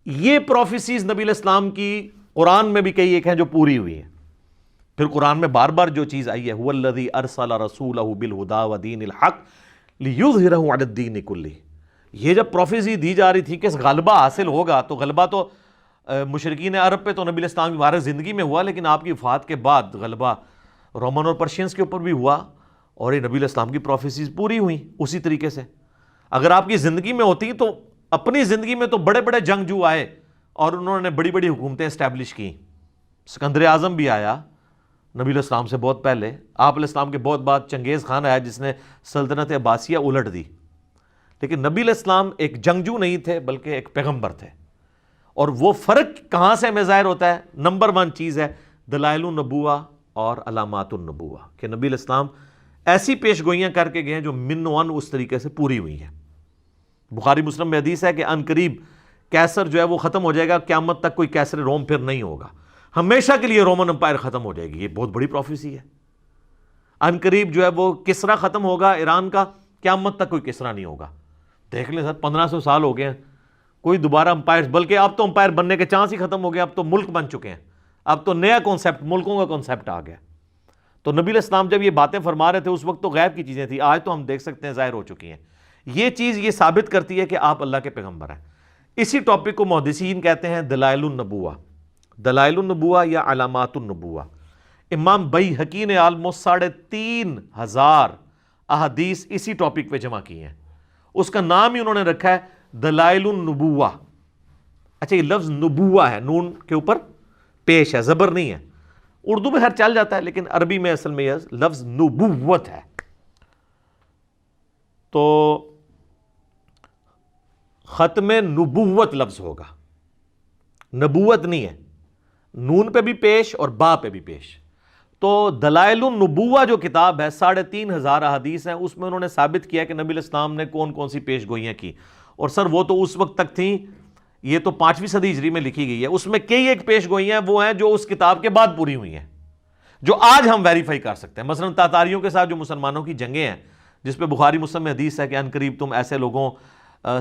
یہ پروفیسیز نبی علیہ السلام کی قرآن میں بھی کئی ایک ہیں جو پوری ہوئی ہیں. پھر قرآن میں بار بار جو چیز آئی ہے، هو الذی ارسل رسولہ بالہدی ودین الحق لیظہرہ علی الدین کلہ. یہ جب پروفیسی دی جا رہی تھی کہ غلبہ حاصل ہوگا، تو غلبہ تو مشرکین عرب پہ تو نبی علیہ السلام کی مبارک زندگی میں ہوا، لیکن آپ کی وفات کے بعد غلبہ رومن اور پرشینس کے اوپر بھی ہوا، اور یہ نبی علیہ السلام کی پروفیسیز پوری ہوئیں اسی طریقے سے. اگر آپ کی زندگی میں ہوتی تو اپنی زندگی میں تو بڑے بڑے جنگجو آئے اور انہوں نے بڑی بڑی حکومتیں اسٹیبلش کی. سکندر اعظم بھی آیا نبی علیہ السلام سے بہت پہلے. آپ علیہ السلام کے بہت بعد چنگیز خان آیا جس نے سلطنت عباسیہ الٹ دی. لیکن نبی علیہ السلام ایک جنگجو نہیں تھے بلکہ ایک پیغمبر تھے. اور وہ فرق کہاں سے ہمیں ظاہر ہوتا ہے؟ نمبر 1 چیز ہے دلائل النبوہ اور علامات النبوہ، کہ نبی علیہ السلام ایسی پیش گوئیاں کر کے گئے ہیں جو من ون اس طریقے سے پوری ہوئی ہیں. بخاری مسلم میں حدیث ہے کہ ان قریب کیسر جو ہے وہ ختم ہو جائے گا، قیامت تک کوئی کیسر روم پھر نہیں ہوگا، ہمیشہ کے لیے رومن امپائر ختم ہو جائے گی. یہ بہت بڑی پروفیسی ہے. ان قریب جو ہے وہ کسرا ختم ہوگا ایران کا، قیامت تک کوئی کسرا نہیں ہوگا. دیکھ لیں سر 1500 سال ہو گئے ہیں، کوئی دوبارہ امپائر، بلکہ اب تو امپائر بننے کے چانس ہی ختم ہو گئے. اب تو ملک بن چکے ہیں، اب تو نیا کانسیپٹ، ملکوں کا کانسیپٹ آ گیا. تو نبی علیہ السلام جب یہ باتیں فرما رہے تھے اس وقت تو غیب کی چیزیں تھیں، آج تو ہم دیکھ سکتے ہیں ظاہر ہو چکی ہیں. یہ چیز یہ ثابت کرتی ہے کہ آپ اللہ کے پیغمبر ہیں. اسی ٹاپک کو محدثین کہتے ہیں دلائل النبوہ، دلائل النبوہ یا علامات النبوہ. امام بیہقی نے آلموسٹ 3500 احادیث اسی ٹاپک پہ جمع کی ہیں. اس کا نام ہی انہوں نے رکھا ہے دلائل النبوہ. اچھا یہ لفظ نبوہ ہے، نون کے اوپر پیش ہے، زبر نہیں ہے. اردو میں ہر چل جاتا ہے لیکن عربی میں اصل میں یہ لفظ نبوت ہے. تو ختم نبوت لفظ ہوگا، نبوت نہیں ہے. نون پہ بھی پیش اور با پہ بھی پیش. تو دلائل النبوہ جو کتاب ہے 3500 احادیث ہیں، اس میں انہوں نے ثابت کیا کہ نبی علیہ السلام نے کون کون سی پیش گوئیاں کی. اور سر وہ تو اس وقت تک تھیں، یہ تو 5ویں صدی ہجری میں لکھی گئی ہے. اس میں کئی ایک پیش گوئیاں وہ ہیں جو اس کتاب کے بعد پوری ہوئی ہیں، جو آج ہم ویریفائی کر سکتے ہیں. مثلا تاتاریوں کے ساتھ جو مسلمانوں کی جنگیں ہیں، جس پہ بخاری مسلم میں حدیث ہے کہ ان قریب تم ایسے لوگوں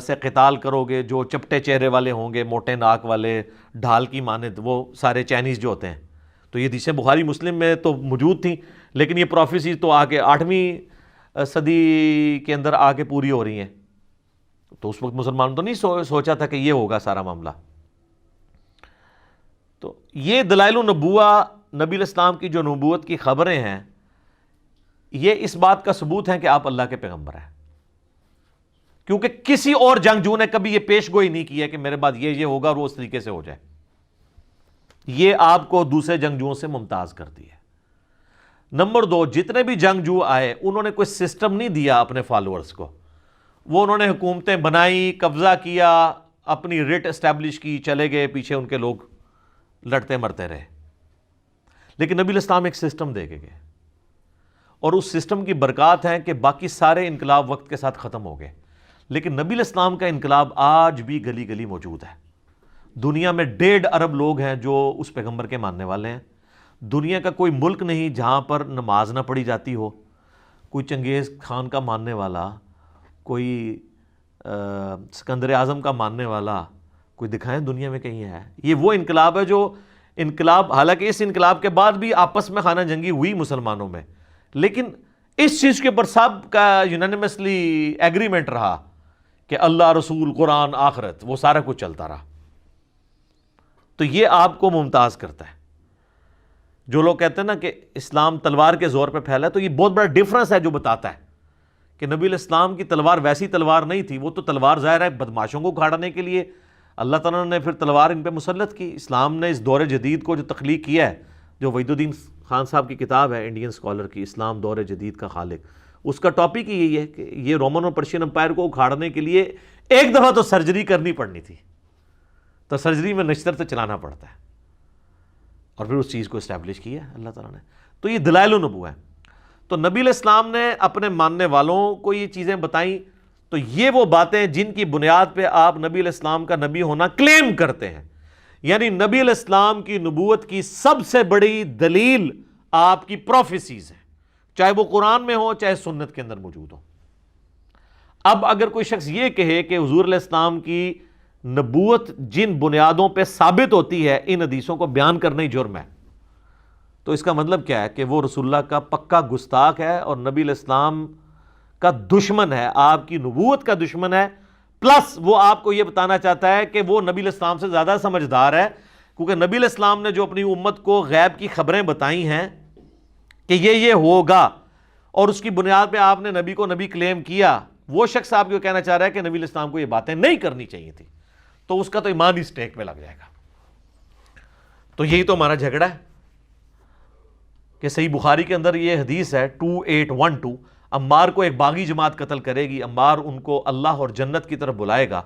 سے قتال کرو گے جو چپٹے چہرے والے ہوں گے، موٹے ناک والے، ڈھال کی مانند، وہ سارے چائنیز جو ہوتے ہیں. تو یہ حدیثیں بخاری مسلم میں تو موجود تھیں، لیکن یہ پروفیسی تو آگے 8ویں صدی کے اندر آگے پوری ہو رہی ہیں. تو اس وقت مسلمانوں تو نہیں سوچا تھا کہ یہ ہوگا سارا معاملہ. تو یہ دلائل النبوہ، نبی علیہ السلام کی جو نبوت کی خبریں ہیں، یہ اس بات کا ثبوت ہے کہ آپ اللہ کے پیغمبر ہیں. کیونکہ کسی اور جنگجو نے کبھی یہ پیش گوئی نہیں کی ہے کہ میرے بعد یہ ہوگا اور وہ اس طریقے سے ہو جائے. یہ آپ کو دوسرے جنگجوؤں سے ممتاز کرتی ہے. نمبر 2، جتنے بھی جنگجو آئے انہوں نے کوئی سسٹم نہیں دیا اپنے فالوورز کو، وہ انہوں نے حکومتیں بنائی، قبضہ کیا، اپنی ریٹ اسٹیبلش کی، چلے گئے، پیچھے ان کے لوگ لڑتے مرتے رہے۔ لیکن نبی الاسلام ایک سسٹم دے کے گئے، اور اس سسٹم کی برکات ہیں کہ باقی سارے انقلاب وقت کے ساتھ ختم ہو گئے، لیکن نبی الاسلام کا انقلاب آج بھی گلی گلی موجود ہے۔ دنیا میں 1.5 ارب لوگ ہیں جو اس پیغمبر کے ماننے والے ہیں۔ دنیا کا کوئی ملک نہیں جہاں پر نماز نہ پڑھی جاتی ہو۔ کوئی چنگیز خان کا ماننے والا، کوئی سکندر اعظم کا ماننے والا، کوئی دکھائیں دنیا میں کہیں ہے؟ یہ وہ انقلاب ہے جو انقلاب، حالانکہ اس انقلاب کے بعد بھی آپس میں خانہ جنگی ہوئی مسلمانوں میں، لیکن اس چیز کے اوپر سب کا یونانیمسلی ایگریمنٹ رہا کہ اللہ، رسول، قرآن، آخرت، وہ سارا کچھ چلتا رہا۔ تو یہ آپ کو ممتاز کرتا ہے۔ جو لوگ کہتے ہیں نا کہ اسلام تلوار کے زور پہ پھیلا ہے، تو یہ بہت بڑا ڈیفرنس ہے جو بتاتا ہے کہ نبی الاسلام کی تلوار ویسی تلوار نہیں تھی۔ وہ تو تلوار ظاہر ہے بدماشوں کو اکھاڑنے کے لیے اللہ تعالیٰ نے پھر تلوار ان پہ مسلط کی۔ اسلام نے اس دور جدید کو جو تخلیق کیا ہے، جو وحید الدین خان صاحب کی کتاب ہے انڈین اسکالر کی، اسلام دور جدید کا خالق، اس کا ٹاپک ہی یہی ہے کہ یہ رومن اور پرشین امپائر کو اکھاڑنے کے لیے ایک دفعہ تو سرجری کرنی پڑنی تھی، تو سرجری میں نشتر تو چلانا پڑتا ہے، اور پھر اس چیز کو اسٹیبلش کیا ہے اللہ تعالیٰ نے۔ تو یہ دلائل النبوہ ہے۔ تو نبی علیہ السلام نے اپنے ماننے والوں کو یہ چیزیں بتائیں، تو یہ وہ باتیں جن کی بنیاد پہ آپ نبی علیہ السلام کا نبی ہونا کلیم کرتے ہیں۔ یعنی نبی علیہ السلام کی نبوت کی سب سے بڑی دلیل آپ کی پروفیسیز ہیں، چاہے وہ قرآن میں ہو چاہے سنت کے اندر موجود ہو۔ اب اگر کوئی شخص یہ کہے کہ حضور علیہ السلام کی نبوت جن بنیادوں پہ ثابت ہوتی ہے ان حدیثوں کو بیان کرنا ہی جرم ہے، تو اس کا مطلب کیا ہے کہ وہ رسول اللہ کا پکا گستاخ ہے اور نبی علیہ السلام کا دشمن ہے، آپ کی نبوت کا دشمن ہے، پلس وہ آپ کو یہ بتانا چاہتا ہے کہ وہ نبی علیہ السلام سے زیادہ سمجھدار ہے، کیونکہ نبی علیہ السلام نے جو اپنی امت کو غیب کی خبریں بتائی ہیں کہ یہ ہوگا، اور اس کی بنیاد پہ آپ نے نبی کو نبی کلیم کیا، وہ شخص آپ کو کہنا چاہ رہا ہے کہ نبی علیہ السلام کو یہ باتیں نہیں کرنی چاہیے تھی، تو اس کا تو ایمان ہی اسٹیک پہ لگ جائے گا۔ تو یہی تو ہمارا جھگڑا ہے کہ صحیح بخاری کے اندر یہ حدیث ہے 2812، عمار کو ایک باغی جماعت قتل کرے گی، عمار ان کو اللہ اور جنت کی طرف بلائے گا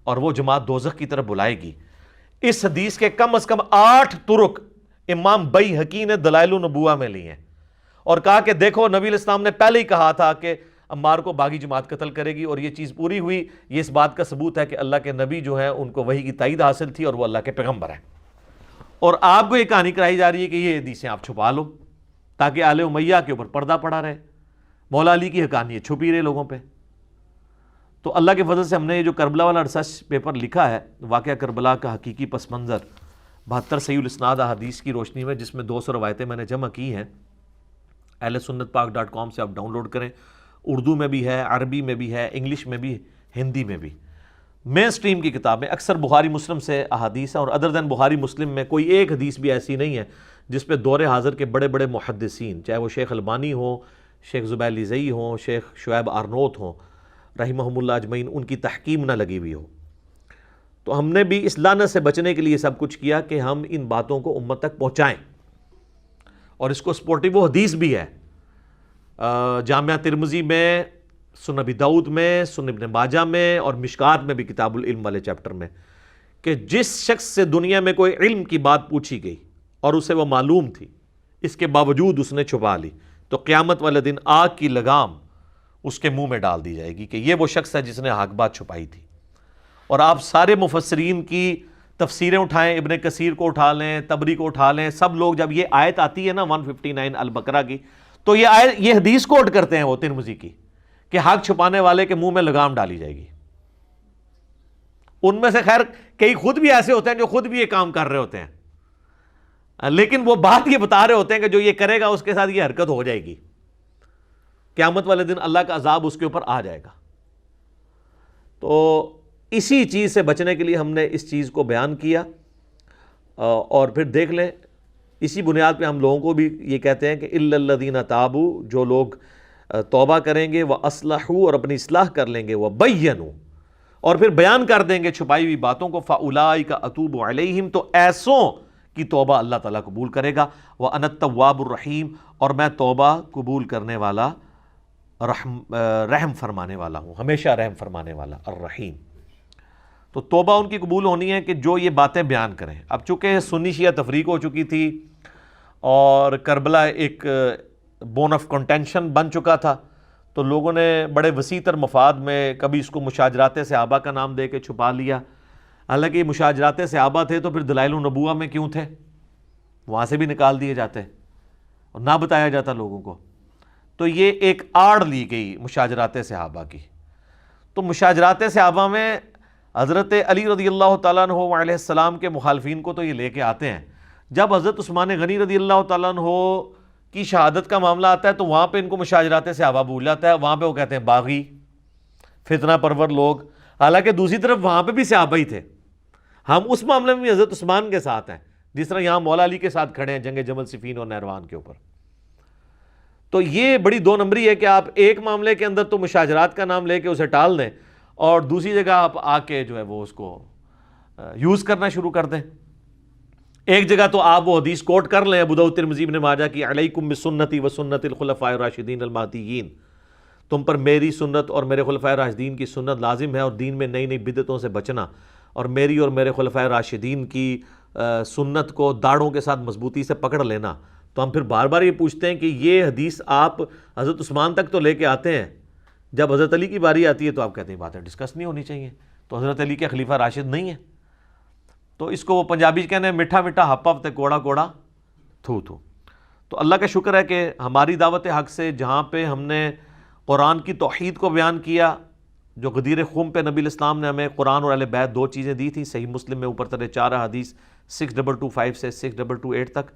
اور وہ جماعت دوزخ کی طرف بلائے گی۔ اس حدیث کے کم از کم 8 طرق امام بیہقی نے دلائل النبوہ میں لی ہیں، اور کہا کہ دیکھو نبی علیہ السلام نے پہلے ہی کہا تھا کہ عمار کو باغی جماعت قتل کرے گی، اور یہ چیز پوری ہوئی۔ یہ اس بات کا ثبوت ہے کہ اللہ کے نبی جو ہیں ان کو وحی کی تائید حاصل تھی اور وہ اللہ کے پیغمبر ہیں۔ اور آپ کو یہ کہانی کرائی جا رہی ہے کہ یہ حدیثیں آپ چھپا لو تاکہ آل امیہ کے اوپر پردہ پڑا رہے، مولا علی کی حقانیت چھپی رہے لوگوں پہ۔ تو اللہ کے فضل سے ہم نے یہ جو کربلا والا ریسرچ پیپر لکھا ہے، واقعہ کربلا کا حقیقی پس منظر 72 صحیح الاسناد احادیث کی روشنی میں، جس میں 200 روایتیں میں نے جمع کی ہیں، ahlsunnatpak.com سے آپ ڈاؤن لوڈ کریں۔ اردو میں بھی ہے، عربی میں بھی ہے، انگلش میں بھی، ہندی میں بھی۔ مین سٹریم کی کتاب میں اکثر بخاری مسلم سے احادیث ہیں، اور ادر دین بخاری مسلم میں کوئی ایک حدیث بھی ایسی نہیں ہے جس پہ دور حاضر کے بڑے بڑے محدثین، چاہے وہ شیخ البانی ہوں، شیخ زبیر لیزئی ہوں، شیخ شعیب آرنوت ہوں رحمہم اللہ اجمعین، ان کی تحکیم نہ لگی ہوئی ہو۔ تو ہم نے بھی اس لعنت سے بچنے کے لیے سب کچھ کیا کہ ہم ان باتوں کو امت تک پہنچائیں، اور اس کو سپورٹیو وہ حدیث بھی ہے جامعہ ترمذی میں، سنن ابی داؤد میں، سنن ابن ماجہ میں، اور مشکات میں بھی کتاب العلم والے چیپٹر میں، کہ جس شخص سے دنیا میں کوئی علم کی بات پوچھی گئی اور اسے وہ معلوم تھی، اس کے باوجود اس نے چھپا لی، تو قیامت والے دن آگ کی لگام اس کے منہ میں ڈال دی جائے گی کہ یہ وہ شخص ہے جس نے حق بات چھپائی تھی۔ اور آپ سارے مفسرین کی تفسیریں اٹھائیں، ابن کثیر کو اٹھا لیں، طبری کو اٹھا لیں، سب لوگ جب یہ آیت آتی ہے نا 159 البقرہ کی، تو یہ حدیث کوٹ کرتے ہیں وہ ترمذی کی کہ حق چھپانے والے کے منہ میں لگام ڈالی جائے گی۔ ان میں سے خیر کئی خود بھی ایسے ہوتے ہیں جو خود بھی یہ کام کر رہے ہوتے ہیں، لیکن وہ بات یہ بتا رہے ہوتے ہیں کہ جو یہ کرے گا اس کے ساتھ یہ حرکت ہو جائے گی، قیامت والے دن اللہ کا عذاب اس کے اوپر آ جائے گا۔ تو اسی چیز سے بچنے کے لیے ہم نے اس چیز کو بیان کیا، اور پھر دیکھ لیں اسی بنیاد پہ ہم لوگوں کو بھی یہ کہتے ہیں کہ الا الذین تابوا، جو لوگ توبہ کریں گے، واصلحوا، اور اپنی اصلاح کر لیں گے، وبینوا، اور پھر بیان کر دیں گے چھپائی ہوئی باتوں کو، فاولئک اتوب علیہم، تو ایسوں کی توبہ اللہ تعالیٰ قبول کرے گا. وَأَنَا التَّوَّابُ الرَّحِيمُ، اور میں توبہ قبول کرنے والا، رحم فرمانے والا ہوں، ہمیشہ رحم فرمانے والا، الرحیم. تو توبہ ان کی قبول ہونی ہے کہ جو یہ باتیں بیان کریں. اب چونکہ سنی شیعہ تفریق ہو چکی تھی اور کربلا ایک بون آف کنٹینشن بن چکا تھا، تو لوگوں نے بڑے وسیع تر مفاد میں کبھی اس کو مشاجرات صحابہ کا نام دے کے چھپا لیا. حالانکہ یہ مشاجرات صحابہ تھے تو پھر دلائل النبوہ میں کیوں تھے؟ وہاں سے بھی نکال دیے جاتے اور نہ بتایا جاتا لوگوں کو. تو یہ ایک آڑ لی گئی مشاجرات صحابہ کی. تو مشاجرات صحابہ میں حضرت علی رضی اللہ تعالیٰ عنہ علیہ السلام کے مخالفین کو تو یہ لے کے آتے ہیں. جب حضرت عثمان غنی رضی اللہ تعالیٰ عنہ کی شہادت کا معاملہ آتا ہے تو وہاں پہ ان کو مشاجرات صحابہ بھول جاتا ہے. وہاں پہ وہ کہتے ہیں باغی، فتنہ پرور لوگ. حالانکہ دوسری طرف وہاں پہ بھی صحابہ ہی تھے. ہم اس معاملے میں بھی حضرت عثمان کے ساتھ ہیں، جس طرح یہاں مولا علی کے ساتھ کھڑے ہیں جنگ جمل صفین اور نہروان کے اوپر. تو یہ بڑی دو نمبری ہے کہ آپ ایک معاملے کے اندر تو مشاجرات کا نام لے کے اسے ٹال دیں اور دوسری جگہ آپ آ کے جو ہے وہ اس کو یوز کرنا شروع کر دیں. ایک جگہ تو آپ وہ حدیث کوٹ کر لیں ابو داؤد ترمذی ابن ماجہ کی، علیکم بسنتی و سنت الخلفاء الراشدین المہدیین، تم پر میری سنت اور میرے خلفاء راشدین کی سنت لازم ہے، اور دین میں نئی نئی بدعتوں سے بچنا، اور میری اور میرے خلفاء راشدین کی سنت کو داڑھوں کے ساتھ مضبوطی سے پکڑ لینا. تو ہم پھر بار بار یہ پوچھتے ہیں کہ یہ حدیث آپ حضرت عثمان تک تو لے کے آتے ہیں، جب حضرت علی کی باری آتی ہے تو آپ کہتے ہیں باتیں ڈسکس نہیں ہونی چاہیے، تو حضرت علی کے خلیفہ راشد نہیں ہیں. تو اس کو وہ پنجابی کہنے ہیں میٹھا میٹھا ہپ ہپ تے کوڑا کوڑا تھو تھو. تو اللہ کا شکر ہے کہ ہماری دعوت حق سے جہاں پہ ہم نے قرآن کی توحید کو بیان کیا، جو غدیر خم پہ نبی الاسلام نے ہمیں قرآن اور اہل بیت دو چیزیں دی تھیں، صحیح مسلم میں اوپر ترے 4 حدیث 6225 سے 6228 تک.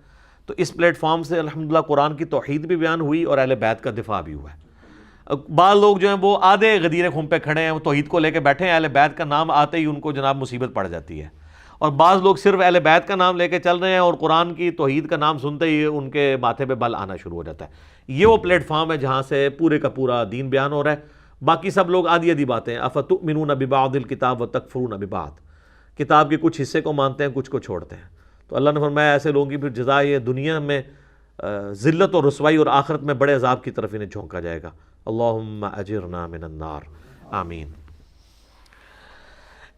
تو اس پلیٹ فارم سے الحمدللہ قرآن کی توحید بھی بیان ہوئی اور اہل بیت کا دفاع بھی ہوا ہے. بعض لوگ جو ہیں وہ آدھے غدیر خم پہ کھڑے ہیں، وہ توحید کو لے کے بیٹھے ہیں، اہل بیت کا نام آتے ہی ان کو جناب مصیبت پڑ جاتی ہے. اور بعض لوگ صرف اہل بیت کا نام لے کے چل رہے ہیں اور قرآن کی توحید کا نام سنتے ہی ان کے ماتھے پہ بل آنا شروع ہو جاتا ہے. یہ وہ پلیٹ فارم ہے جہاں سے پورے کا پورا دین بیان ہو رہا ہے. باقی سب لوگ آدھی آدھی باتیں، افتؤمنون ببعض الکتاب وتکفرون ببعض، کتاب کے کچھ حصے کو مانتے ہیں کچھ کو چھوڑتے ہیں. تو اللہ نے فرمایا ایسے لوگوں کی پھر جزا یہ دنیا میں ذلت اور رسوائی، اور آخرت میں بڑے عذاب کی طرف انہیں جھونکا جائے گا. اللہم اجرنا من النار، آمین.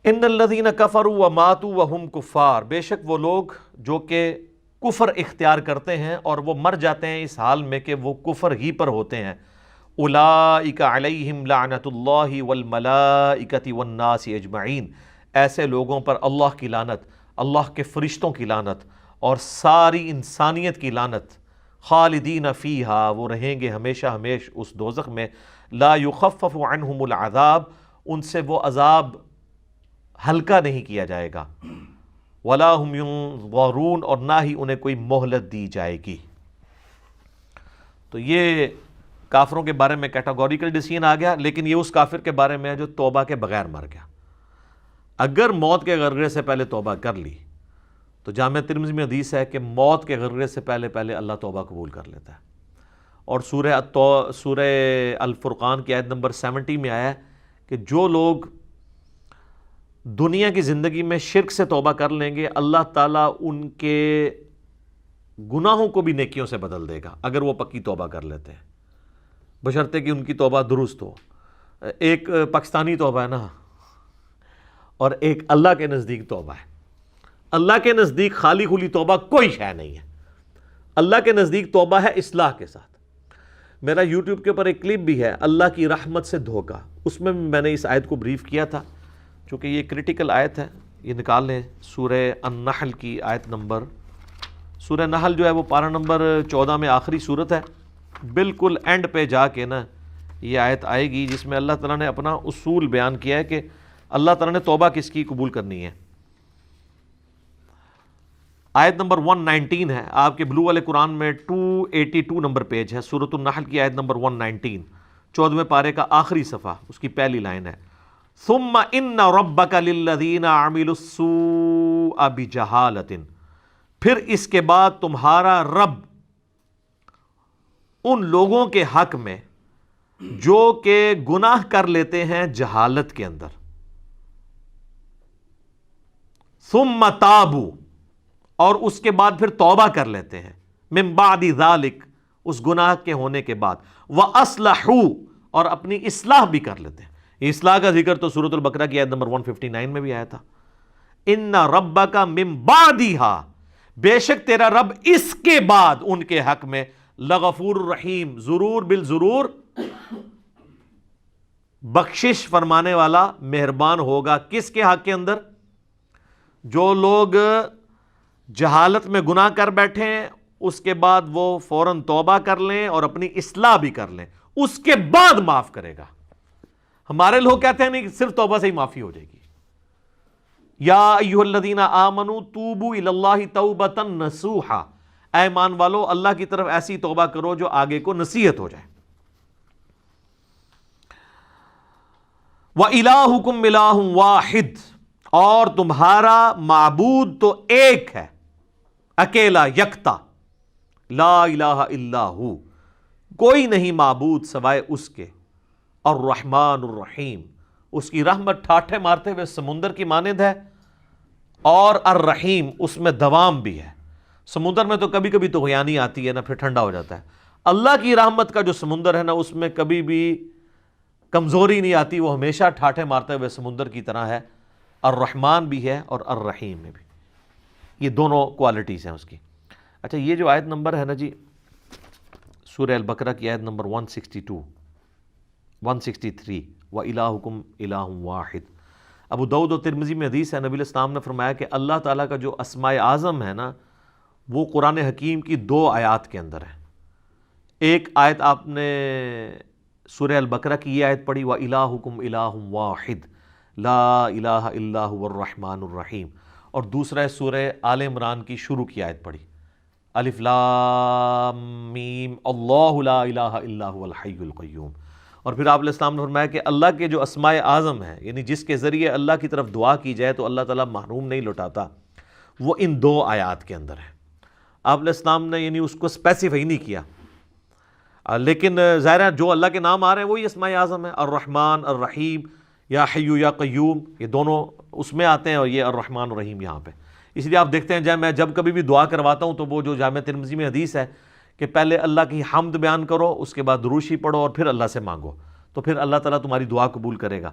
ان الذین کفروا وماتوا وہم کفار، بے شک وہ لوگ جو کہ کفر اختیار کرتے ہیں اور وہ مر جاتے ہیں اس حال میں کہ وہ کفر ہی پر ہوتے ہیں. اولئک علیہم لعنت اللہ والملائکۃ والناس اجمعین، ایسے لوگوں پر اللہ کی لعنت، اللہ کے فرشتوں کی لعنت اور ساری انسانیت کی لعنت. خالدین فیہا، وہ رہیں گے ہمیشہ ہمیش اس دوزخ میں. لا یخفف عنہم العذاب، ان سے وہ عذاب ہلکا نہیں کیا جائے گا. ولا ہم ینظرون، اور نہ ہی انہیں کوئی مہلت دی جائے گی. تو یہ کافروں کے بارے میں کیٹاگوریکل ڈیسیژن آ گیا، لیکن یہ اس کافر کے بارے میں ہے جو توبہ کے بغیر مر گیا. اگر موت کے غرغرے سے پہلے توبہ کر لی تو جامع ترمذی میں حدیث ہے کہ موت کے غرغرے سے پہلے پہلے اللہ توبہ قبول کر لیتا ہے. اور سورہ الفرقان کی آیت نمبر 70 میں آیا ہے کہ جو لوگ دنیا کی زندگی میں شرک سے توبہ کر لیں گے، اللہ تعالیٰ ان کے گناہوں کو بھی نیکیوں سے بدل دے گا اگر وہ پکی توبہ کر لیتے ہیں، بشرطے کہ ان کی توبہ درست ہو. ایک پاکستانی توبہ ہے نا، اور ایک اللہ کے نزدیک توبہ ہے. اللہ کے نزدیک خالی خلی توبہ کوئی شے نہیں ہے. اللہ کے نزدیک توبہ ہے اصلاح کے ساتھ. میرا یوٹیوب کے اوپر ایک کلپ بھی ہے، اللہ کی رحمت سے دھوکہ، اس میں نے اس آیت کو بریف کیا تھا چونکہ یہ کریٹیکل آیت ہے. یہ نکال لیں سورہ النحل کی آیت نمبر، سورہ نحل جو ہے وہ پارہ نمبر 14 میں آخری صورت ہے، بالکل اینڈ پہ جا کے نا یہ آیت آئے گی جس میں اللہ تعالیٰ نے اپنا اصول بیان کیا ہے کہ اللہ تعالیٰ نے توبہ کس کی قبول کرنی ہے. آیت نمبر 119 ہے آپ کے بلو والے قرآن میں، 282 نمبر پیج ہے، سورۃ النحل کی آیت نمبر 119، 14ویں پارے کا آخری صفحہ، اس کی پہلی لائن ہے ثم ان ربک للذین عملوا السوء بجہالۃ، پھر اس کے بعد تمہارا رب ان لوگوں کے حق میں جو کہ گناہ کر لیتے ہیں جہالت کے اندر. ثم تابوا، اور اس کے بعد پھر توبہ کر لیتے ہیں، من بعد ذالک، اس گناہ کے ہونے کے بعد، وَأَصْلَحُوا، اور اپنی اصلاح بھی کر لیتے ہیں. یہ اصلاح کا ذکر تو سورۃ البقرہ کی آیت نمبر 159 میں بھی آیا تھا. ان ربک من بعدہا، بے شک تیرا رب اس کے بعد ان کے حق میں لغفور الرحیم، ضرور بالضرور بخشش فرمانے والا، مہربان ہوگا. کس کے حق کے اندر؟ جو لوگ جہالت میں گناہ کر بیٹھے ہیں، اس کے بعد وہ فوراً توبہ کر لیں اور اپنی اصلاح بھی کر لیں، اس کے بعد معاف کرے گا. ہمارے لوگ کہتے ہیں نہیں کہ صرف توبہ سے ہی معافی ہو جائے گی. یا ایھا الذین آمنوا توبوا الی اللہ توبۃ نصوحا، اے ایمان والو اللہ کی طرف ایسی توبہ کرو جو آگے کو نصیحت ہو جائے. وَإِلَٰهُكُمْ إِلَٰهٌ وَاحِدٌ، اور تمہارا معبود تو ایک ہے، اکیلا، یکتا. لا الہ الا ہو، کوئی نہیں معبود سوائے اس کے. الرحمن الرحیم، اس کی رحمت ٹھاٹھے مارتے ہوئے سمندر کی مانند ہے، اور الرحیم، اس میں دوام بھی ہے. سمندر میں تو کبھی کبھی طغیانی آتی ہے نا، پھر ٹھنڈا ہو جاتا ہے. اللہ کی رحمت کا جو سمندر ہے نا، اس میں کبھی بھی کمزوری نہیں آتی، وہ ہمیشہ ٹھاٹھے مارتے ہوئے سمندر کی طرح ہے. الرحمن بھی ہے اور الرحیم میں بھی، یہ دونوں کوالٹیز ہیں اس کی. اچھا، یہ جو آیت نمبر ہے نا جی، سورہ البقرہ کی آیت نمبر 162 163، وَإِلَٰهُكُمْ إِلَٰهٌ وَاحِدٌ. ابو داؤد و ترمذی میں حدیث ہے، نبی علیہ السلام نے فرمایا کہ اللہ تعالیٰ کا جو اسماء اعظم ہے نا، وہ قرآن حکیم کی 2 آیات کے اندر ہے. ایک آیت آپ نے سورہ البقرہ کی یہ آیت پڑھی، وَإِلَٰهُكُمْ إِلَٰهٌ وَاحِدٌ لَا إِلَٰهَ إِلَّا هُوَ الرَّحْمَٰنُ الرَّحِيمُ. اور دوسرا ہے سورہ آل عمران کی شروع کی آیت پڑھی، الف لام میم اللہ لا الہ الا هو الحی القیوم. اور پھر آپ علیہ السلام نے فرمایا کہ اللہ کے جو اسماء اعظم ہیں، یعنی جس کے ذریعے اللہ کی طرف دعا کی جائے تو اللہ تعالیٰ محروم نہیں لوٹاتا، وہ ان 2 آیات کے اندر ہے. آپ علیہ السلام نے یعنی اس کو اسپیسیفائی نہیں کیا، لیکن ظاہر ہے جو اللہ کے نام آ رہے ہیں وہی اسماء اعظم ہیں. الرحمن، الرحیم، یا حیو یا قیوم، یہ دونوں اس میں آتے ہیں، اور یہ الرحمن الرحیم یہاں پہ. اس لیے آپ دیکھتے ہیں میں جب کبھی بھی دعا کرواتا ہوں تو وہ جو جامع ترمذی میں حدیث ہے کہ پہلے اللہ کی حمد بیان کرو، اس کے بعد درود شریف پڑھو، اور پھر اللہ سے مانگو، تو پھر اللہ تعالیٰ تمہاری دعا قبول کرے گا.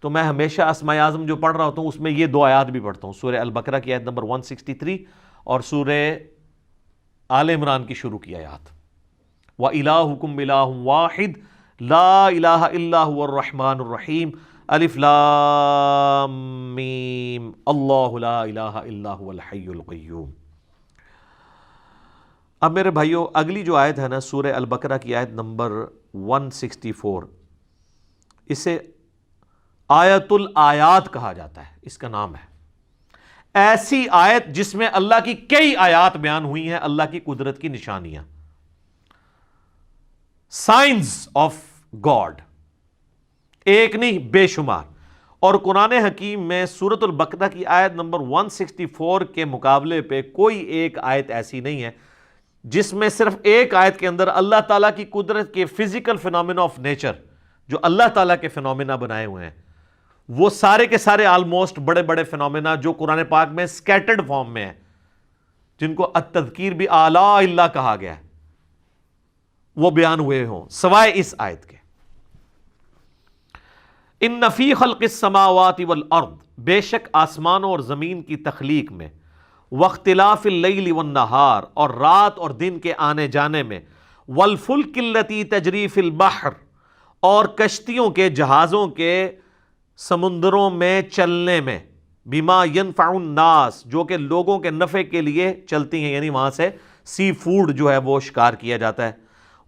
تو میں ہمیشہ اسماء اعظم جو پڑھ رہا ہوتا ہوں اس میں یہ 2 آیات بھی پڑھتا ہوں، سورہ البقرہ کی آیت نمبر 163 اور سورہ آل عمران کی شروع کی آیات. وَإِلَٰهُكُمْ إِلَٰهٌ وَاحِدٌ لَا إِلَٰهَ إِلَّا هُوَ الرَّحْمَٰنُ الرَّحِيمُ الف لام میم اللہ لا الہ الا هو الحی القیوم. اب میرے بھائیو، اگلی جو آیت ہے نا سورہ البقرہ کی آیت نمبر 164، اسے آیت الآیات کہا جاتا ہے، اس کا نام ہے. ایسی آیت جس میں اللہ کی کئی آیات بیان ہوئی ہیں، اللہ کی قدرت کی نشانیاں، سائنز آف گاڈ، ایک نہیں بے شمار. اور قرآن حکیم میں سورۃ البقرہ کی آیت نمبر 164 کے مقابلے پہ کوئی ایک آیت ایسی نہیں ہے جس میں صرف ایک آیت کے اندر اللہ تعالیٰ کی قدرت کے فزیکل فینومینا آف نیچر، جو اللہ تعالیٰ کے فینومینا بنائے ہوئے ہیں، وہ سارے کے سارے آلموسٹ بڑے بڑے فینومینا جو قرآن پاک میں سکیٹرڈ فارم میں ہیں، جن کو التذکیر بھی آلاء اللہ کہا گیا ہے، وہ بیان ہوئے ہوں سوائے اس آیت کے. ان فی خلق السماوات والارض، بے شک آسمانوں اور زمین کی تخلیق میں، واختلاف اللیل والنہار، اور رات اور دن کے آنے جانے میں، والفلک التی تجری فی البحر، اور کشتیوں کے، جہازوں کے سمندروں میں چلنے میں، بما ینفع الناس، جو کہ لوگوں کے نفع کے لیے چلتی ہیں، یعنی وہاں سے سی فوڈ جو ہے وہ شکار کیا جاتا ہے.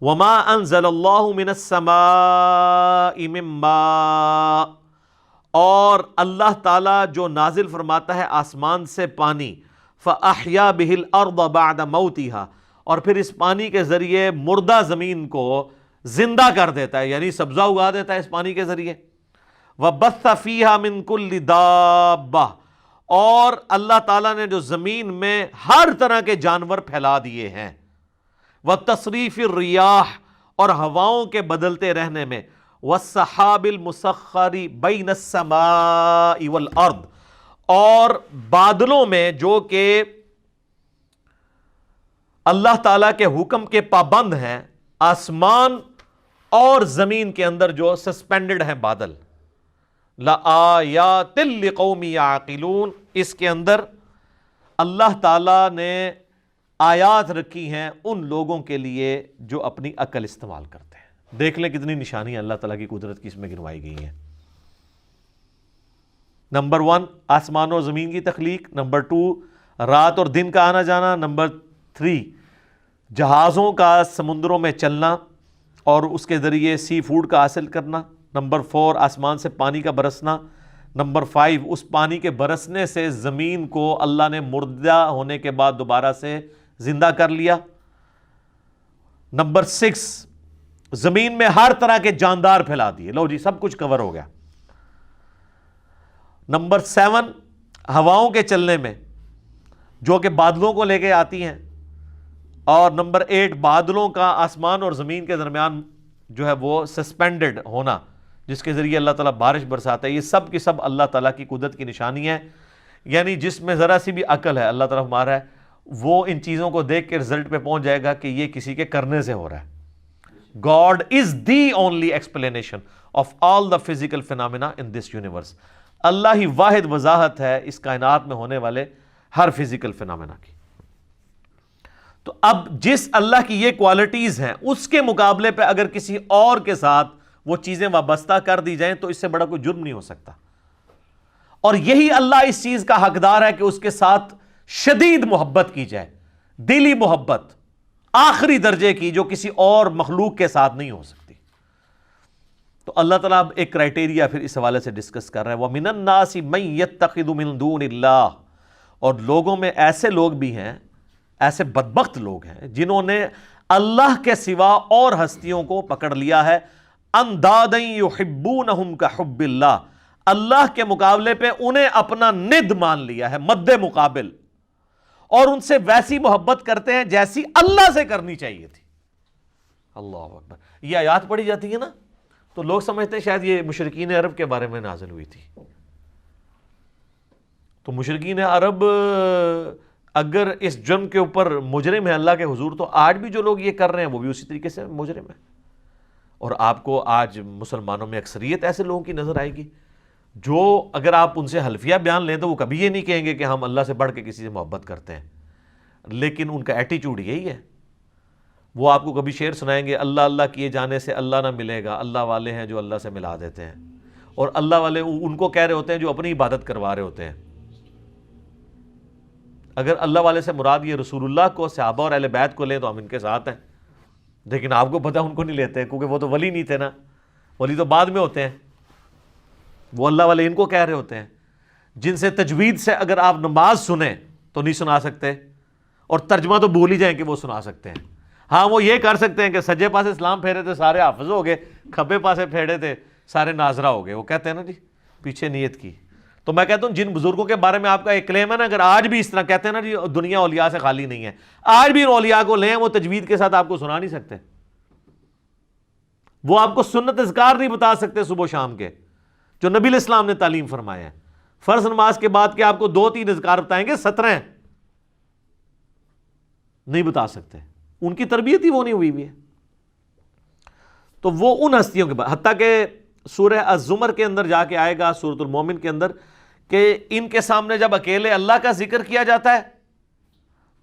وما انزل اللہ من السماء من ماء، اور اللہ تعالیٰ جو نازل فرماتا ہے آسمان سے پانی، فاحیا بہ الارض بعد موتها، اور پھر اس پانی کے ذریعے مردہ زمین کو زندہ کر دیتا ہے، یعنی سبزہ اگا دیتا ہے اس پانی کے ذریعے. وبث فیہا من کل دابہ، اور اللہ تعالیٰ نے جو زمین میں ہر طرح کے جانور پھیلا دیے ہیں. وتصریف الریاح، اور ہواؤں کے بدلتے رہنے میں. والسحاب المسخر بین السماء والارض، اور بادلوں میں جو کہ اللہ تعالیٰ کے حکم کے پابند ہیں آسمان اور زمین کے اندر جو سسپینڈڈ ہیں بادل. لآیات لقوم یعقلون، اس کے اندر اللہ تعالیٰ نے آیات رکھی ہیں ان لوگوں کے لیے جو اپنی عقل استعمال کرتے ہیں. دیکھ لیں کتنی نشانیاں اللہ تعالیٰ کی قدرت کی اس میں گنوائی گئی ہیں. نمبر 1 آسمان اور زمین کی تخلیق، نمبر 2 رات اور دن کا آنا جانا، نمبر 3 جہازوں کا سمندروں میں چلنا اور اس کے ذریعے سی فوڈ کا حاصل کرنا، نمبر 4 آسمان سے پانی کا برسنا، نمبر 5 اس پانی کے برسنے سے زمین کو اللہ نے مردہ ہونے کے بعد دوبارہ سے زندہ کر لیا، نمبر 6 زمین میں ہر طرح کے جاندار پھیلا دیے. لو جی سب کچھ کور ہو گیا. نمبر 7 ہواؤں کے چلنے میں جو کہ بادلوں کو لے کے آتی ہیں، اور نمبر 8 بادلوں کا آسمان اور زمین کے درمیان جو ہے وہ سسپینڈڈ ہونا جس کے ذریعے اللہ تعالیٰ بارش برساتا ہے. یہ سب کی سب اللہ تعالیٰ کی قدرت کی نشانی ہے. یعنی جس میں ذرا سی بھی عقل ہے اللہ تعالیٰ ہمارا ہے، وہ ان چیزوں کو دیکھ کے رزلٹ پہ پہنچ جائے گا کہ یہ کسی کے کرنے سے ہو رہا ہے. God is the only explanation of all the physical phenomena in this universe. اللہ ہی واحد وضاحت ہے اس کائنات میں ہونے والے ہر فزیکل فینامنا کی. تو اب جس اللہ کی یہ کوالٹیز ہیں اس کے مقابلے پہ اگر کسی اور کے ساتھ وہ چیزیں وابستہ کر دی جائیں تو اس سے بڑا کوئی جرم نہیں ہو سکتا. اور یہی اللہ اس چیز کا حقدار ہے کہ اس کے ساتھ شدید محبت کی جائے، دلی محبت آخری درجے کی، جو کسی اور مخلوق کے ساتھ نہیں ہو سکتی. تو اللہ تعالیٰ اب ایک کرائٹیریا پھر اس حوالے سے ڈسکس کر رہا ہے. وَمِنَ النَّاسِ مَن يَتَّخِذُ مِن دُونِ اللَّهِ، اور لوگوں میں ایسے لوگ بھی ہیں، ایسے بدبخت لوگ ہیں جنہوں نے اللہ کے سوا اور ہستیوں کو پکڑ لیا ہے. اندادً يُحِبُّونَهُمْ كَحُبِّ اللَّهِ، اللہ کے مقابلے پہ انہیں اپنا ند مان لیا ہے، مد مقابل، اور ان سے ویسی محبت کرتے ہیں جیسی اللہ سے کرنی چاہیے تھی. اللہ اکبر. یہ آیات پڑھی جاتی ہے نا تو لوگ سمجھتے ہیں شاید یہ مشرکین عرب کے بارے میں نازل ہوئی تھی. تو مشرکین عرب اگر اس جرم کے اوپر مجرم ہے اللہ کے حضور، تو آج بھی جو لوگ یہ کر رہے ہیں وہ بھی اسی طریقے سے مجرم ہے. اور آپ کو آج مسلمانوں میں اکثریت ایسے لوگوں کی نظر آئے گی جو اگر آپ ان سے حلفیہ بیان لیں تو وہ کبھی یہ نہیں کہیں گے کہ ہم اللہ سے بڑھ کے کسی سے محبت کرتے ہیں، لیکن ان کا ایٹیچیوڈ یہی ہے. وہ آپ کو کبھی شعر سنائیں گے، اللہ اللہ کیے جانے سے اللہ نہ ملے گا، اللہ والے ہیں جو اللہ سے ملا دیتے ہیں. اور اللہ والے ان کو کہہ رہے ہوتے ہیں جو اپنی عبادت کروا رہے ہوتے ہیں. اگر اللہ والے سے مراد یہ رسول اللہ کو، صحابہ اور اہل بیت کو لیں تو ہم ان کے ساتھ ہیں، لیکن آپ کو پتہ ان کو نہیں لیتے کیونکہ وہ تو ولی نہیں تھے نا. ولی تو بعد میں ہوتے ہیں. وہ اللہ والے ان کو کہہ رہے ہوتے ہیں جن سے تجوید سے اگر آپ نماز سنیں تو نہیں سنا سکتے، اور ترجمہ تو بھول ہی جائیں کہ وہ سنا سکتے ہیں. ہاں وہ یہ کر سکتے ہیں کہ سجے پاسے اسلام پھیرے تھے سارے حافظ ہو گئے، کھبے پاسے پھیرے تھے سارے ناظرہ ہو گئے. وہ کہتے ہیں نا جی پیچھے نیت کی. تو میں کہتا ہوں جن بزرگوں کے بارے میں آپ کا ایک کلیم ہے نا، اگر آج بھی اس طرح کہتے ہیں نا جی دنیا اولیاء سے خالی نہیں ہے، آج بھی ان اولیاء کو لیں، وہ تجوید کے ساتھ آپ کو سنا نہیں سکتے. وہ آپ کو سنت اذکار نہیں بتا سکتے صبح و شام کے جو نبی علیہ السلام نے تعلیم فرمایا ہے. فرض نماز کے بعد کے آپ کو 2-3 اذکار بتائیں گے، 17 نہیں بتا سکتے. ان کی تربیت ہی وہ نہیں ہوئی ہے. تو وہ ان ہستیوں کے بعد، حتیٰ کہ سورہ الزمر کے اندر جا کے آئے گا، سورۃ المومن کے اندر، کہ ان کے سامنے جب اکیلے اللہ کا ذکر کیا جاتا ہے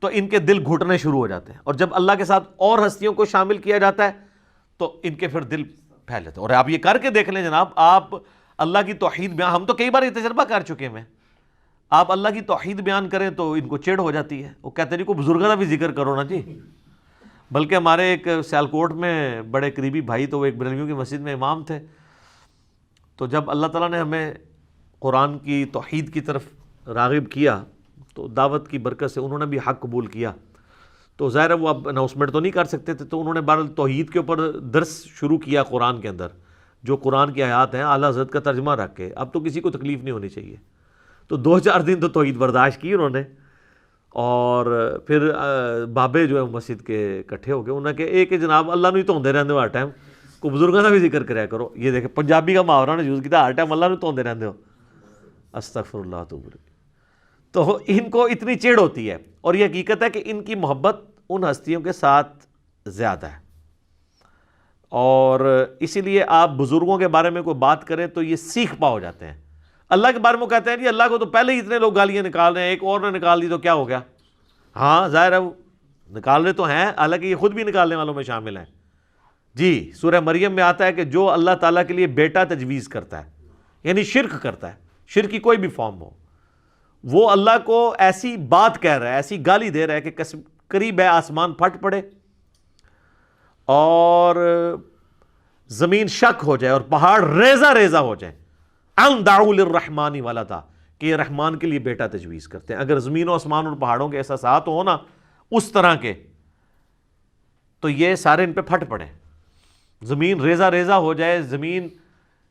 تو ان کے دل گھٹنے شروع ہو جاتے ہیں، اور جب اللہ کے ساتھ اور ہستیوں کو شامل کیا جاتا ہے تو ان کے پھر دل پھیل جاتے ہیں. اور آپ یہ کر کے دیکھ لیں جناب، آپ اللہ کی توحید بیان، ہم تو کئی بار یہ تجربہ کر چکے ہیں، آپ اللہ کی توحید بیان کریں تو ان کو چڑ ہو جاتی ہے. وہ کہتے ہیں کو بزرگوں کا بھی ذکر کرو نا جی. بلکہ ہمارے ایک سیالکوٹ میں بڑے قریبی بھائی، تو وہ ایک بریلویوں کی مسجد میں امام تھے. تو جب اللہ تعالیٰ نے ہمیں قرآن کی توحید کی طرف راغب کیا تو دعوت کی برکت سے انہوں نے بھی حق قبول کیا. تو ظاہر ہے وہ اب اناؤنسمنٹ تو نہیں کر سکتے تھے، تو انہوں نے بہرحال توحید کے اوپر درس شروع کیا قرآن کے اندر، جو قرآن کی آیات ہیں اعلیٰ حضرت کا ترجمہ رکھ کے. اب تو کسی کو تکلیف نہیں ہونی چاہیے. تو 2-4 دن تو توحید برداشت کی انہوں نے، اور پھر بابے جو ہے مسجد کے اکٹھے ہو گئے. انہوں نے کہا ایک جناب اللہ نو ہی توندے رہندے ہو ہر ٹائم، کو بزرگوں کا بھی ذکر کریا کرو. یہ دیکھیں پنجابی کا محاورہ نے یوز کیا، ہر ٹائم اللہ نو توندے رہندے ہو، استغفر اللہ توب. تو ان کو اتنی چڑ ہوتی ہے، اور یہ حقیقت ہے کہ ان کی محبت ان ہستیوں کے ساتھ زیادہ ہے، اور اسی لیے آپ بزرگوں کے بارے میں کوئی بات کریں تو یہ سیکھ پا ہو جاتے ہیں۔ اللہ کے بارے میں کہتے ہیں جی اللہ کو تو پہلے ہی اتنے لوگ گالیاں نکال رہے ہیں، ایک اور نے نکال دی تو کیا ہو گیا؟ ہاں ظاہر ہے وہ نکال رہے تو ہیں، حالانکہ یہ خود بھی نکالنے والوں میں شامل ہیں۔ جی سورہ مریم میں آتا ہے کہ جو اللہ تعالیٰ کے لیے بیٹا تجویز کرتا ہے، یعنی شرک کرتا ہے، شرک کی کوئی بھی فارم ہو، وہ اللہ کو ایسی بات کہہ رہا ہے، ایسی گالی دے رہا ہے کہ قریب ہے آسمان پھٹ پڑے اور زمین شک ہو جائے اور پہاڑ ریزہ ریزہ ہو جائے، ان دعوا للرحمن ولدا، کہ یہ رحمان کے لیے بیٹا تجویز کرتے ہیں۔ اگر زمین و آسمان اور پہاڑوں کے احساسات ہو نا اس طرح کے، تو یہ سارے ان پہ پھٹ پڑے، زمین ریزہ ریزہ ہو جائے، زمین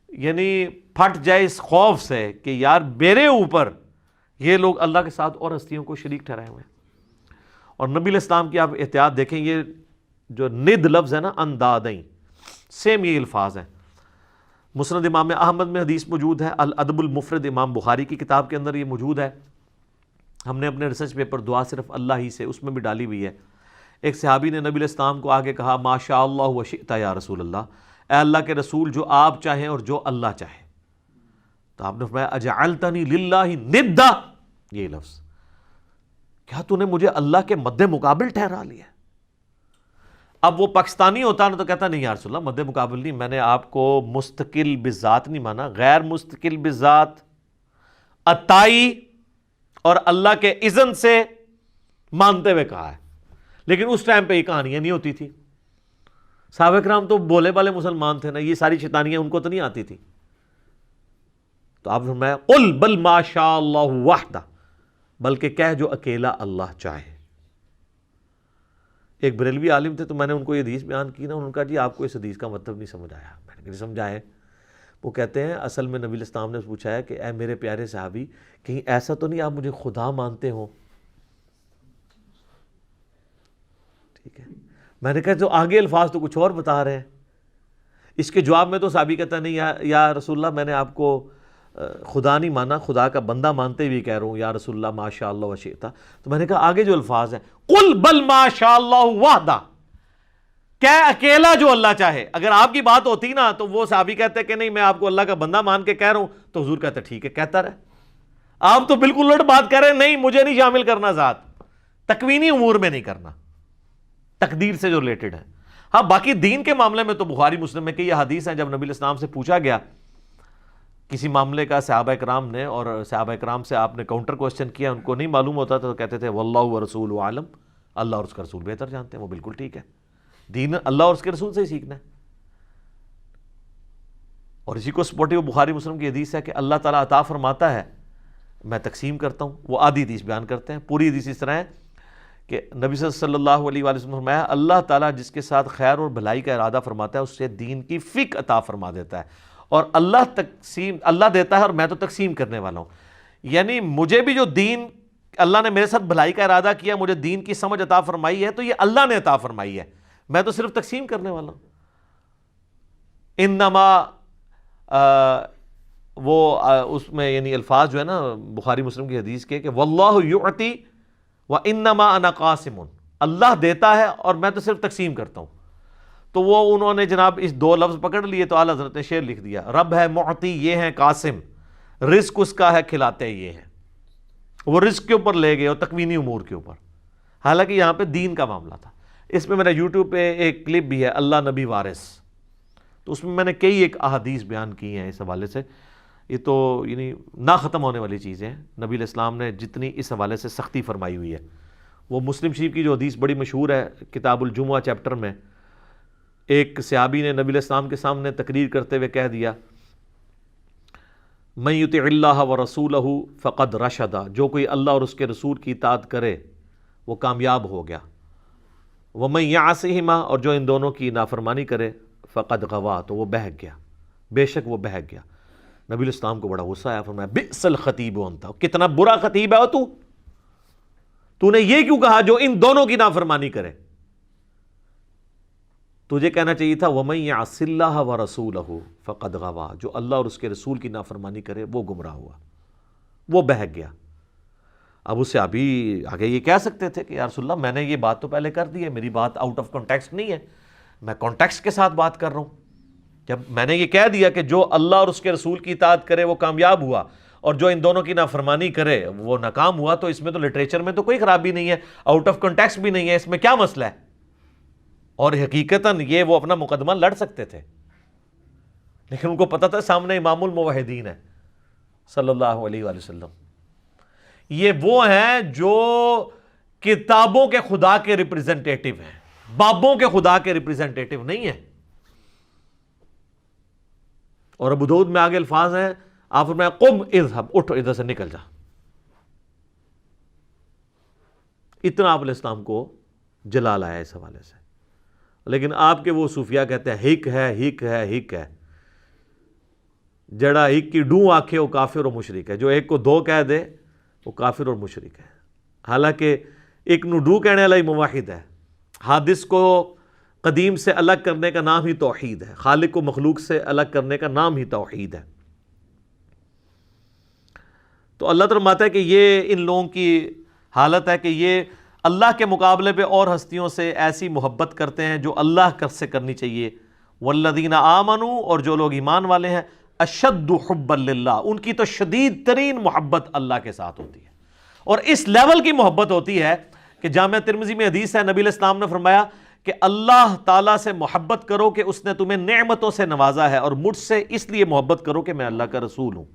یعنی پھٹ جائے اس خوف سے کہ یار میرے اوپر یہ لوگ اللہ کے ساتھ اور ہستیوں کو شریک ٹھہرائے ہوئے ہیں۔ اور نبی علیہ السلام کی آپ احتیاط دیکھیں، یہ جو ند لفظ ہے نا، اندادیں، سیم یہ الفاظ ہیں۔ مسند امام احمد میں حدیث موجود ہے، الادب المفرد امام بخاری کی کتاب کے اندر یہ موجود ہے۔ ہم نے اپنے ریسرچ پیپر دعا صرف اللہ ہی سے، اس میں بھی ڈالی ہوئی ہے۔ ایک صحابی نے نبی علیہ السلام کو آگے کہا، ما شاء اللہ و شئت یا رسول اللہ، اے اللہ کے رسول جو آپ چاہیں اور جو اللہ چاہے۔ تو آپ نے فرمایا اجعلتنی للہ ندا، یہ لفظ، کیا تو نے مجھے اللہ کے مد مقابل ٹھہرا لیا؟ اب وہ پاکستانی ہوتا نا تو کہتا نہیں یا رسول اللہ مد مقابل نہیں، میں نے آپ کو مستقل بذات نہیں مانا، غیر مستقل بذات، عطائی اور اللہ کے اذن سے مانتے ہوئے کہا ہے۔ لیکن اس ٹائم پہ یہ کہانیاں نہیں ہوتی تھی، صحابہ کرام تو بولے والے مسلمان تھے نا، یہ ساری شیطانیاں ان کو تو نہیں آتی تھی۔ تو آپ نے فرمایا قل بل ما شاء اللہ وحدہ، بلکہ کہہ جو اکیلا اللہ چاہے۔ ایک بریلوی عالم تھے تو میں نے ان کو یہ حدیث بیان کی نا، انہوں نے کہا جی آپ کو اس حدیث کا مطلب نہیں سمجھ آیا۔ میں نے کہا نہیں سمجھا ہے۔ وہ کہتے ہیں اصل میں نبی علیہ السلام نے پوچھا ہے کہ اے میرے پیارے صحابی، کہیں ایسا تو نہیں آپ مجھے خدا مانتے ہو؟ ٹھیک ہے، میں نے کہا تو آگے الفاظ تو کچھ اور بتا رہے ہیں۔ اس کے جواب میں تو صحابی کہتا نہیں یا رسول اللہ میں نے آپ کو خدا نہیں مانا، خدا کا بندہ مانتے ہوئے کہہ رہا ہوں یا رسول اللہ ما شاء اللہ وشئتا۔ تو میں نے کہا آگے جو الفاظ ہیں قل بل ما شاء اللہ وحدہ، کہ اکیلا جو اللہ چاہے۔ اگر آپ کی بات ہوتی نا تو وہ صحابی کہتے کہ نہیں میں آپ کو اللہ کا بندہ مان کے کہہ رہا ہوں، تو حضور کہتے ٹھیک ہے کہتا رہے۔ آپ تو بالکل الٹ بات کر رہے ہیں، نہیں مجھے نہیں شامل کرنا ذات، تکوینی امور میں نہیں کرنا، تقدیر سے جو ریلیٹڈ ہے۔ ہاں باقی دین کے معاملے میں تو بخاری مسلم میں کئی حدیث ہیں، جب نبی علیہ السلام سے پوچھا گیا کسی معاملے کا صحابہ کرام نے، اور صحابہ کرام سے آپ نے کاؤنٹر کوسچن کیا، ان کو نہیں معلوم ہوتا تو کہتے تھے واللہ ورسولہ عالم، اللہ اور اس کا رسول بہتر جانتے ہیں۔ وہ بالکل ٹھیک ہے، دین اللہ اور اس کے رسول سے ہی سیکھنا ہے۔ اور اسی کو سپورٹیو بخاری مسلم کی حدیث ہے کہ اللہ تعالیٰ عطا فرماتا ہے، میں تقسیم کرتا ہوں۔ وہ آدھی حدیث بیان کرتے ہیں، پوری حدیث اس طرح ہے کہ نبی صلی اللہ علیہ وآلہ وسلم نے فرمایا اللہ تعالیٰ جس کے ساتھ خیر اور بھلائی کا ارادہ فرماتا ہے اس سے دین کی فقہ عطا فرما دیتا ہے، اور اللہ دیتا ہے اور میں تو تقسیم کرنے والا ہوں۔ یعنی مجھے بھی جو دین اللہ نے میرے ساتھ بھلائی کا ارادہ کیا، مجھے دین کی سمجھ عطا فرمائی ہے، تو یہ اللہ نے عطا فرمائی ہے، میں تو صرف تقسیم کرنے والا ہوں۔ انما اس میں یعنی الفاظ جو ہے نا بخاری مسلم کی حدیث کے کہ واللہ یعطی وانما انا قاسم، اللہ دیتا ہے اور میں تو صرف تقسیم کرتا ہوں۔ تو وہ انہوں نے جناب اس دو لفظ پکڑ لیے تو اعلیٰ حضرت نے شعر لکھ دیا، رب ہے معطی یہ ہے قاسم، رزق اس کا ہے کھلاتے یہ ہیں۔ وہ رزق کے اوپر لے گئے اور تکوینی امور کے اوپر، حالانکہ یہاں پہ دین کا معاملہ تھا۔ اس میں میرا یوٹیوب پہ ایک کلپ بھی ہے اللہ نبی وارث، تو اس میں میں نے کئی ایک احادیث بیان کی ہیں اس حوالے سے۔ یہ تو یعنی نہ ختم ہونے والی چیزیں ہیں، نبی علیہ السلام نے جتنی اس حوالے سے سختی فرمائی ہوئی ہے۔ وہ مسلم شریف کی جو حدیث بڑی مشہور ہے کتاب الجمعہ چیپٹر میں، ایک صحابی نے نبی علیہ السلام کے سامنے تقریر کرتے ہوئے کہہ دیا من یطع اللہ ورسولہ فقد رشد، جو کوئی اللہ اور اس کے رسول کی اطاعت کرے وہ کامیاب ہو گیا، ومن یعصہما، اور جو ان دونوں کی نافرمانی کرے فقد غوا، تو وہ بہک گیا، بے شک وہ بہک گیا۔ نبی علیہ السلام کو بڑا غصہ آیا، فرمایا بئس الخطیب انت، کتنا برا خطیب ہے تو نے یہ کیوں کہا جو ان دونوں کی نافرمانی کرے؟ تجھے کہنا چاہیے تھا وَمَن يَعْصِ اللَّهَ وَرَسُولَهُ فَقَدْ غَوَىٰ، جو اللہ اور اس کے رسول کی نافرمانی کرے وہ گمراہ ہوا، وہ بہک گیا۔ اب اس سے ابھی آگے یہ کہہ سکتے تھے کہ یا رسول اللہ میں نے یہ بات تو پہلے کر دی ہے، میری بات آؤٹ آف کانٹیکسٹ نہیں ہے، میں کانٹیکسٹ کے ساتھ بات کر رہا ہوں. جب میں نے یہ کہہ دیا کہ جو اللہ اور اس کے رسول کی اطاعت کرے وہ کامیاب ہوا اور جو ان دونوں کی نافرمانی کرے وہ ناکام ہوا، تو اس میں تو لٹریچر میں تو کوئی خرابی نہیں ہے، آؤٹ آف کانٹیکسٹ بھی نہیں ہے، اس میں کیا مسئلہ ہے؟ اور حقیقتاً یہ وہ اپنا مقدمہ لڑ سکتے تھے، لیکن ان کو پتا تھا سامنے امام الموحدین ہے صلی اللہ علیہ وآلہ وسلم. یہ وہ ہیں جو کتابوں کے خدا کے ریپریزنٹیٹو ہیں، بابوں کے خدا کے ریپریزنٹیٹو نہیں ہیں. اور ابو داؤد میں آگے الفاظ ہیں، آپ فرمایا قم اذهب، اٹھو ادھر سے نکل جا. اتنا آپ علیہ السلام کو جلال آیا اس حوالے سے. لیکن آپ کے وہ صوفیاء کہتے ہیں ہک ہے ہک ہے ہک ہے، جڑا ہک کی ڈوں آکھے وہ کافر و مشرک ہے، جو ایک کو دو کہہ دے وہ کافر اور مشرک ہے. حالانکہ ایک نو ڈو کہنے والا ہی موحد ہے. حادث کو قدیم سے الگ کرنے کا نام ہی توحید ہے، خالق کو مخلوق سے الگ کرنے کا نام ہی توحید ہے. تو اللہ تعالیٰ فرماتا ہے کہ یہ ان لوگوں کی حالت ہے کہ یہ اللہ کے مقابلے پہ اور ہستیوں سے ایسی محبت کرتے ہیں جو اللہ سے کرنی چاہیے. والذین آمنوا، اور جو لوگ ایمان والے ہیں، اشد حبا للہ، ان کی تو شدید ترین محبت اللہ کے ساتھ ہوتی ہے. اور اس لیول کی محبت ہوتی ہے کہ جامعہ ترمذی میں حدیث ہے، نبی علیہ السلام نے فرمایا کہ اللہ تعالیٰ سے محبت کرو کہ اس نے تمہیں نعمتوں سے نوازا ہے، اور مجھ سے اس لیے محبت کرو کہ میں اللہ کا رسول ہوں،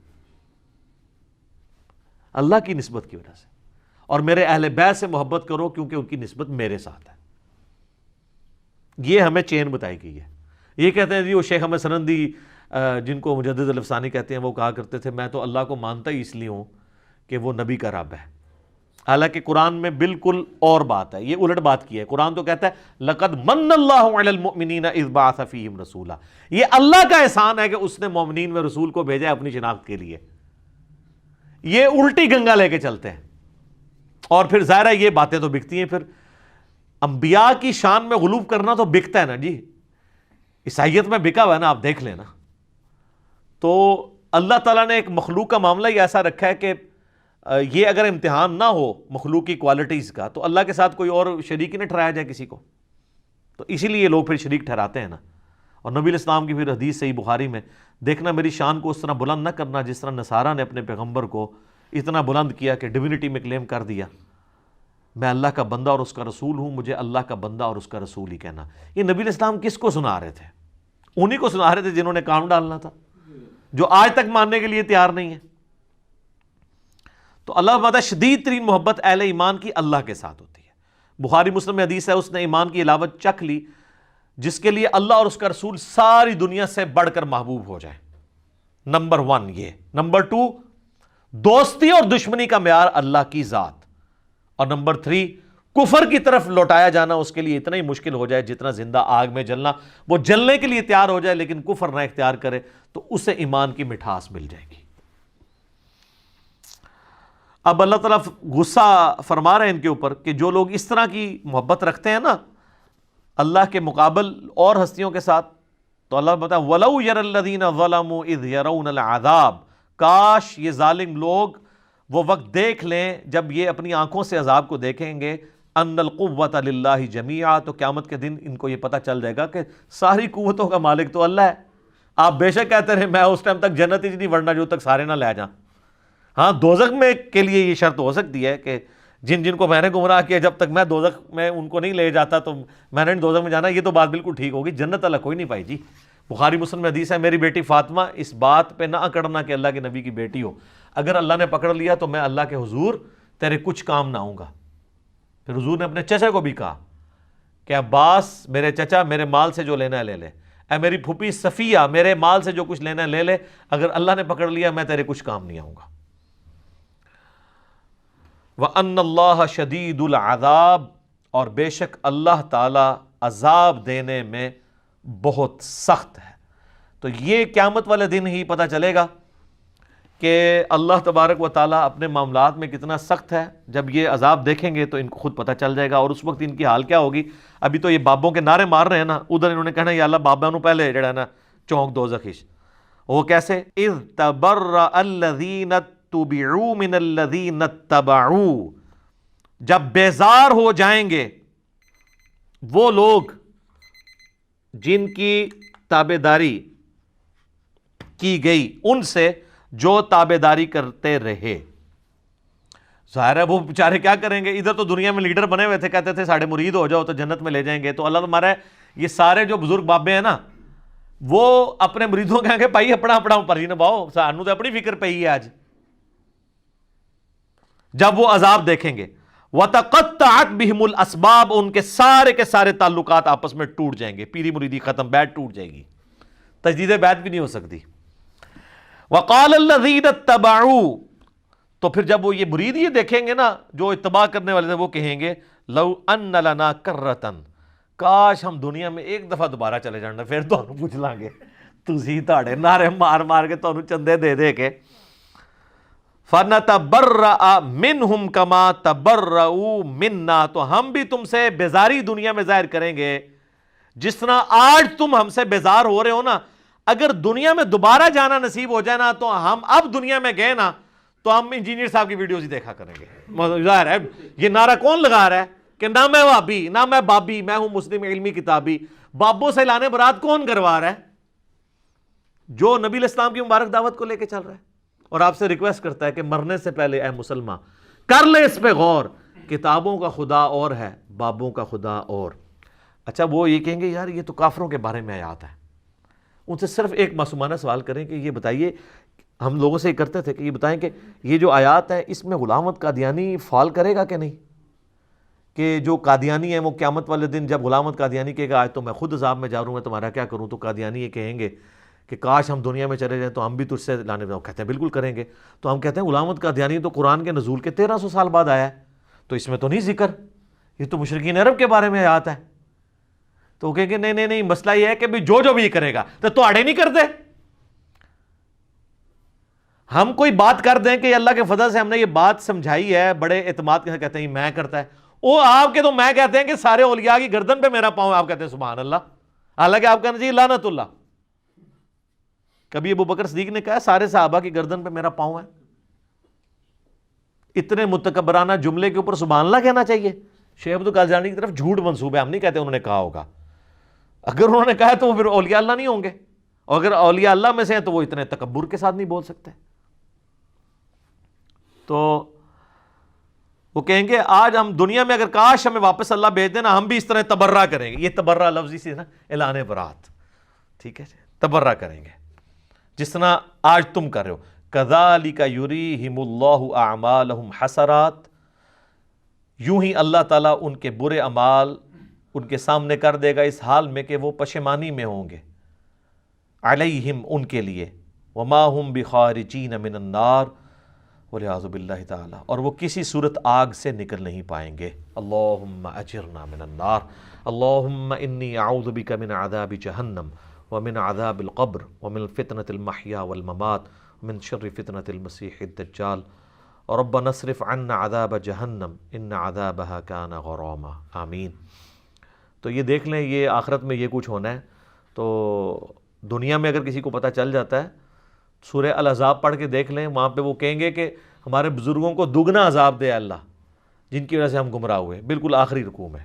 اللہ کی نسبت کی وجہ سے. اور میرے اہل بیت سے محبت کرو کیونکہ ان کی نسبت میرے ساتھ ہے. یہ ہمیں چین بتائی گئی ہے. یہ کہتے ہیں جی وہ شیخ احمد سرندی جن کو مجدد الافسانی کہتے ہیں، وہ کہا کرتے تھے میں تو اللہ کو مانتا ہی اس لیے ہوں کہ وہ نبی کا رب ہے. حالانکہ قرآن میں بالکل اور بات ہے، یہ الٹ بات کی ہے. قرآن تو کہتا ہے لَقَدْ مَنَّ اللَّهُ عَلَى الْمُؤْمِنِينَ إِذْ بَعَثَ فِيهِمْ رَسُولًا. یہ اللہ کا احسان ہے کہ اس نے مومنین میں رسول کو بھیجا ہے اپنی شناخت کے لیے. یہ الٹی گنگا لے کے چلتے ہیں. اور پھر ظاہر ہے یہ باتیں تو بکتی ہیں. پھر انبیاء کی شان میں غلوب کرنا تو بکتا ہے نا جی. عیسائیت میں بکا ہوا ہے نا، آپ دیکھ لینا. تو اللہ تعالیٰ نے ایک مخلوق کا معاملہ ہی ایسا رکھا ہے کہ یہ اگر امتحان نہ ہو مخلوق کی کوالٹیز کا تو اللہ کے ساتھ کوئی اور شریک ہی نہ ٹھہرایا جائے کسی کو. تو اسی لیے لوگ پھر شریک ٹھہراتے ہیں نا. اور نبی علیہ السلام کی پھر حدیث صحیح بخاری میں دیکھنا، میری شان کو اس طرح بلند نہ کرنا جس طرح نصارہ نے اپنے پیغمبر کو اتنا بلند کیا کہ ڈیوینٹی میں کلیم کر دیا. میں اللہ کا بندہ اور اس کا رسول ہوں، مجھے اللہ کا بندہ اور اس کا رسول ہی کہنا. یہ نبی علیہ السلام کس کو سنا رہے تھے؟ انہی کو سنا رہے تھے جنہوں نے کام ڈالنا تھا، جو آج تک ماننے کے لیے تیار نہیں ہے. تو اللہ فرماتا ہے شدید ترین محبت اہل ایمان کی اللہ کے ساتھ ہوتی ہے. بخاری مسلم میں حدیث ہے، اس نے ایمان کی علاوت چکھ لی جس کے لیے اللہ اور اس کا رسول ساری دنیا سے بڑھ کر محبوب ہو جائیں. نمبر 1 یہ. نمبر 2 دوستی اور دشمنی کا معیار اللہ کی ذات. اور نمبر 3 کفر کی طرف لوٹایا جانا اس کے لیے اتنا ہی مشکل ہو جائے جتنا زندہ آگ میں جلنا. وہ جلنے کے لیے تیار ہو جائے لیکن کفر نہ اختیار کرے تو اسے ایمان کی مٹھاس مل جائے گی. اب اللہ تعالیٰ غصہ فرما رہے ہیں ان کے اوپر کہ جو لوگ اس طرح کی محبت رکھتے ہیں نا اللہ کے مقابل اور ہستیوں کے ساتھ، تو اللہ بتا وَلَوْ يَرَ الَّذِينَ ظَلَمُوا إِذْ يَرَوْنَ الْعَذَابَ، کاش یہ ظالم لوگ وہ وقت دیکھ لیں جب یہ اپنی آنکھوں سے عذاب کو دیکھیں گے، أَنَّ الْقُوَّةَ لِلَّهِ جَمِيعًا، تو قیامت کے دن ان کو یہ پتہ چل جائے گا کہ ساری قوتوں کا مالک تو اللہ ہے. آپ بے شک کہتے رہے میں اس ٹائم تک جنت ہی نہیں ورنہ جو تک سارے نہ لے جائیں. ہاں دوزخ میں کے لیے یہ شرط ہو سکتی ہے کہ جن جن کو میں نے گمراہ کیا جب تک میں دوزخ میں ان کو نہیں لے جاتا تو میں نے دوزخ میں جانا. یہ تو بات بالکل ٹھیک ہوگی. جنت اللہ کوئی نہیں پائی جی. بخاری مسلم میں حدیث ہے میری بیٹی فاطمہ اس بات پہ نہ اکڑنا کہ اللہ کے نبی کی بیٹی ہو، اگر اللہ نے پکڑ لیا تو میں اللہ کے حضور تیرے کچھ کام نہ آؤں گا. پھر حضور نے اپنے چچا کو بھی کہا کہ عباس میرے چچا میرے مال سے جو لینا ہے لے لے، اے میری پھوپھی صفیہ میرے مال سے جو کچھ لینا ہے لے لے، اگر اللہ نے پکڑ لیا میں تیرے کچھ کام نہیں آؤں گا. وَأَنَّ اللَّهَ شَدِيدُ الْعَذَابِ، اور بے شک اللہ تعالی عذاب دینے میں بہت سخت ہے. تو یہ قیامت والے دن ہی پتہ چلے گا کہ اللہ تبارک و تعالیٰ اپنے معاملات میں کتنا سخت ہے. جب یہ عذاب دیکھیں گے تو ان کو خود پتہ چل جائے گا، اور اس وقت ان کی حال کیا ہوگی. ابھی تو یہ بابوں کے نعرے مار رہے ہیں نا، ادھر انہوں نے کہنا یا اللہ بابا نو پہلے جڑا ہے نا چونک دوزخ. وہ کیسے؟ اِذْ تَبَرَّأَ الَّذِينَ تُبِعُوا مِنَ الَّذِينَ اتَّبَعُوا، جب بیزار ہو جائیں گے وہ لوگ جن کی تابعداری کی گئی ان سے جو تابعداری کرتے رہے. ظاہر ہے وہ بیچارے کیا کریں گے، ادھر تو دنیا میں لیڈر بنے ہوئے تھے، کہتے تھے ساڑھے مرید ہو جاؤ تو جنت میں لے جائیں گے. تو اللہ تمہارا یہ سارے جو بزرگ بابے ہیں نا، وہ اپنے مریدوں کہیں گے بھائی اپنا اپنا پرچی نبھاؤ، سانو تو اپنی فکر پئی ہے آج. جب وہ عذاب دیکھیں گے وَتَقَطَّعَتْ بِهِمُ الْأَسْبَابُ، ان کے سارے تعلقات آپس میں ٹوٹ جائیں گے، پیری مریدی ختم، بیعت ٹوٹ جائے گی، تجدید بیعت بھی نہیں ہو سکتی. وَقَالَ الَّذِينَ اتَّبَعُوا، تو پھر جب وہ یہ مرید یہ دیکھیں گے نا جو اتباع کرنے والے تھے، وہ کہیں گے لَوْ أَنَّ لَنَا كَرَّةً، کاش ہم دنیا میں ایک دفعہ دوبارہ چلے جانا، پھر تو ہم پوچھ لیں گے تسی تاڑے نعرے مار مار کے تو چندے دے دے کے. فَنَتَبَرَّأَ مِنْهُمْ كَمَا تَبَرَّؤُوا مِنَّا، تو ہم بھی تم سے بیزاری دنیا میں ظاہر کریں گے جس طرح آج تم ہم سے بیزار ہو رہے ہو نا. اگر دنیا میں دوبارہ جانا نصیب ہو جائے نا تو ہم اب دنیا میں گئے نا تو ہم انجینئر صاحب کی ویڈیوز ہی دیکھا کریں گے. ظاہر ہے یہ نعرہ کون لگا رہا ہے کہ نہ میں وہابی نہ میں بابی، میں ہوں مسلم علمی کتابی. بابوں سے لانے برات کون کروا رہا ہے؟ جو نبی علیہ السلام کی مبارک دعوت کو لے کے چل رہا ہے. اور آپ سے ریکویسٹ کرتا ہے کہ مرنے سے پہلے اے مسلمان کر لے اس پہ غور، کتابوں کا خدا اور ہے، بابوں کا خدا اور. اچھا وہ یہ کہیں گے یار یہ تو کافروں کے بارے میں آیات ہے. ان سے صرف ایک معصومانہ سوال کریں کہ یہ بتائیے، ہم لوگوں سے یہ کرتے تھے کہ یہ بتائیں کہ یہ جو آیات ہیں اس میں غلام احمد قادیانی فال کرے گا کہ نہیں؟ کہ جو قادیانی ہیں وہ قیامت والے دن جب غلام احمد قادیانی کہے گا آج تو میں خود عذاب میں جا رہا ہوں، میں تمہارا کیا کروں، تو قادیانی یہ کہیں گے کہ کاش ہم دنیا میں چلے جائیں تو ہم بھی تجھ سے لانے میں. کہتے ہیں بالکل کریں گے. تو ہم کہتے ہیں غلام احمد قادیانی تو قرآن کے نزول کے 1300 سال بعد آیا ہے، تو اس میں تو نہیں ذکر، یہ تو مشرکین عرب کے بارے میں آیات ہے. تو وہ کہیں گے نہیں مسئلہ یہ ہے کہ جو بھی کرے گا تو آڑے نہیں کرتے. ہم کوئی بات کر دیں کہ اللہ کے فضل سے ہم نے یہ بات سمجھائی ہے بڑے اعتماد کے ساتھ، کہتے ہیں میں کرتا ہے وہ آپ کے، تو میں کہتے ہیں کہ سارے اولیاء کی گردن پہ میرا پاؤں، آپ کہتے ہیں سبحان اللہ، حالانکہ آپ کہنا چاہیے لعنت اللہ. کبھی ابو بکر صدیق نے کہا سارے صحابہ کی گردن پہ میرا پاؤں ہے؟ اتنے متکبرانہ جملے کے اوپر سبحان اللہ کہنا چاہیے؟ شیخ عبد القادر جیلانی کی طرف جھوٹ منسوب ہے، ہم نہیں کہتے انہوں نے کہا ہوگا. اگر انہوں نے کہا تو وہ پھر اولیاء اللہ نہیں ہوں گے، اور اگر اولیاء اللہ میں سے ہیں تو وہ اتنے تکبر کے ساتھ نہیں بول سکتے. تو وہ کہیں گے آج ہم دنیا میں اگر کاش ہمیں واپس اللہ بھیج دینا ہم بھی اس طرح تبرہ کریں گے. یہ تبرہ لفظی سے نا اعلان برات، ٹھیک ہے، تبرہ کریں گے جس طرح آج تم کر رہے ہو. کذالک یریہم اللہ اعمالہم حسرات، یوں ہی اللہ تعالیٰ ان کے برے اعمال ان کے سامنے کر دے گا اس حال میں کہ وہ پشیمانی میں ہوں گے. علیہم ان کے لیے، وما ہم بخارجین من النار، والعیاذ باللہ تعالی، اور وہ کسی صورت آگ سے نکل نہیں پائیں گے. اللہم اجرنا من النار، اللہم انی اعوذ بک من عذاب جہنم ومن عذاب القبر ومن فتنة المحیا والممات ومن شر فتنة المسیح الدجال ربنا اصرف عنا عذاب جہنم ان عذابها کان غراما. آمین. تو یہ دیکھ لیں یہ آخرت میں یہ کچھ ہونا ہے. تو دنیا میں اگر کسی کو پتہ چل جاتا ہے سورہ الاحزاب پڑھ کے دیکھ لیں، وہاں پہ وہ کہیں گے کہ ہمارے بزرگوں کو دگنا عذاب دے اللہ جن کی وجہ سے ہم گمراہ ہوئے. بالکل آخری رکوع میں.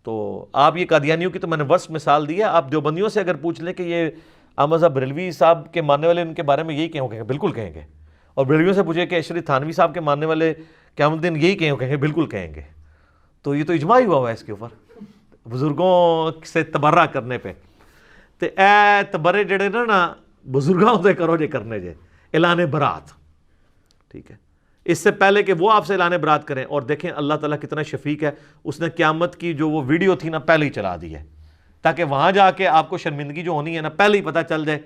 تو آپ یہ قادیانیوں کی تو میں نے ورس مثال دی ہے، آپ دیوبندیوں سے اگر پوچھ لیں کہ یہ احمد صاحب بریلوی صاحب کے ماننے والے ان کے بارے میں یہی کہیں گے، بالکل کہیں گے. اور بریلویوں سے پوچھے کہ اشری تھانوی صاحب کے ماننے والے قیامت دن یہی کہیں گے، بالکل کہیں گے. تو یہ تو اجماع ہی ہوا ہے اس کے اوپر بزرگوں سے تبرہ کرنے پہ. تو اے تبرے جڑے نا بزرگوں سے کرو جے کرنے جے اعلان برات، ٹھیک ہے، اس سے پہلے کہ وہ آپ سے اعلان برات کریں. اور دیکھیں اللہ تعالیٰ کتنا شفیق ہے، اس نے قیامت کی جو وہ ویڈیو تھی نا پہلے ہی چلا دی ہے تاکہ وہاں جا کے آپ کو شرمندگی جو ہونی ہے نا پہلے ہی پتہ چل جائے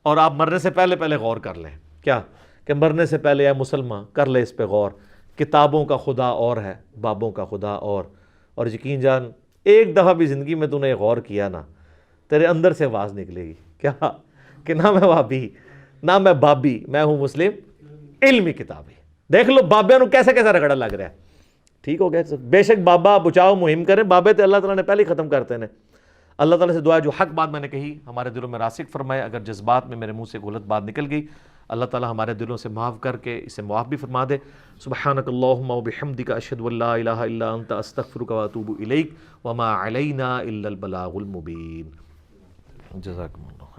اور آپ مرنے سے پہلے غور کر لیں. کیا کہ مرنے سے پہلے اے مسلمان کر لے اس پہ غور، کتابوں کا خدا اور ہے، بابوں کا خدا اور یقین جان ایک دفعہ بھی زندگی میں تو نے غور کیا نا تیرے اندر سے آواز نکلے گی کیا کہ نہ میں وہابی نہ میں بابی، میں ہوں مسلم علمی کتابی. دیکھ لو بابے نو کیسے رگڑا لگ رہا ہے. ٹھیک ہو گیا. بے شک بابا بچاؤ مہم کریں، بابے تے اللہ تعالیٰ نے پہلے ہی ختم کرتے ہیں. اللہ تعالیٰ سے دعا ہے جو حق بات میں نے کہی ہمارے دلوں میں راسخ فرمائے، اگر جذبات میں میرے منہ سے غلط بات نکل گئی اللہ تعالی ہمارے دلوں سے معاف کر کے اسے معاف بھی فرما دے. سبحانک اللہم وبحمدک اشہد ان لا الہ الا انت استغفرک واتوب الیک وما علینا الا البلاغ المبین. جزاکم اللہ.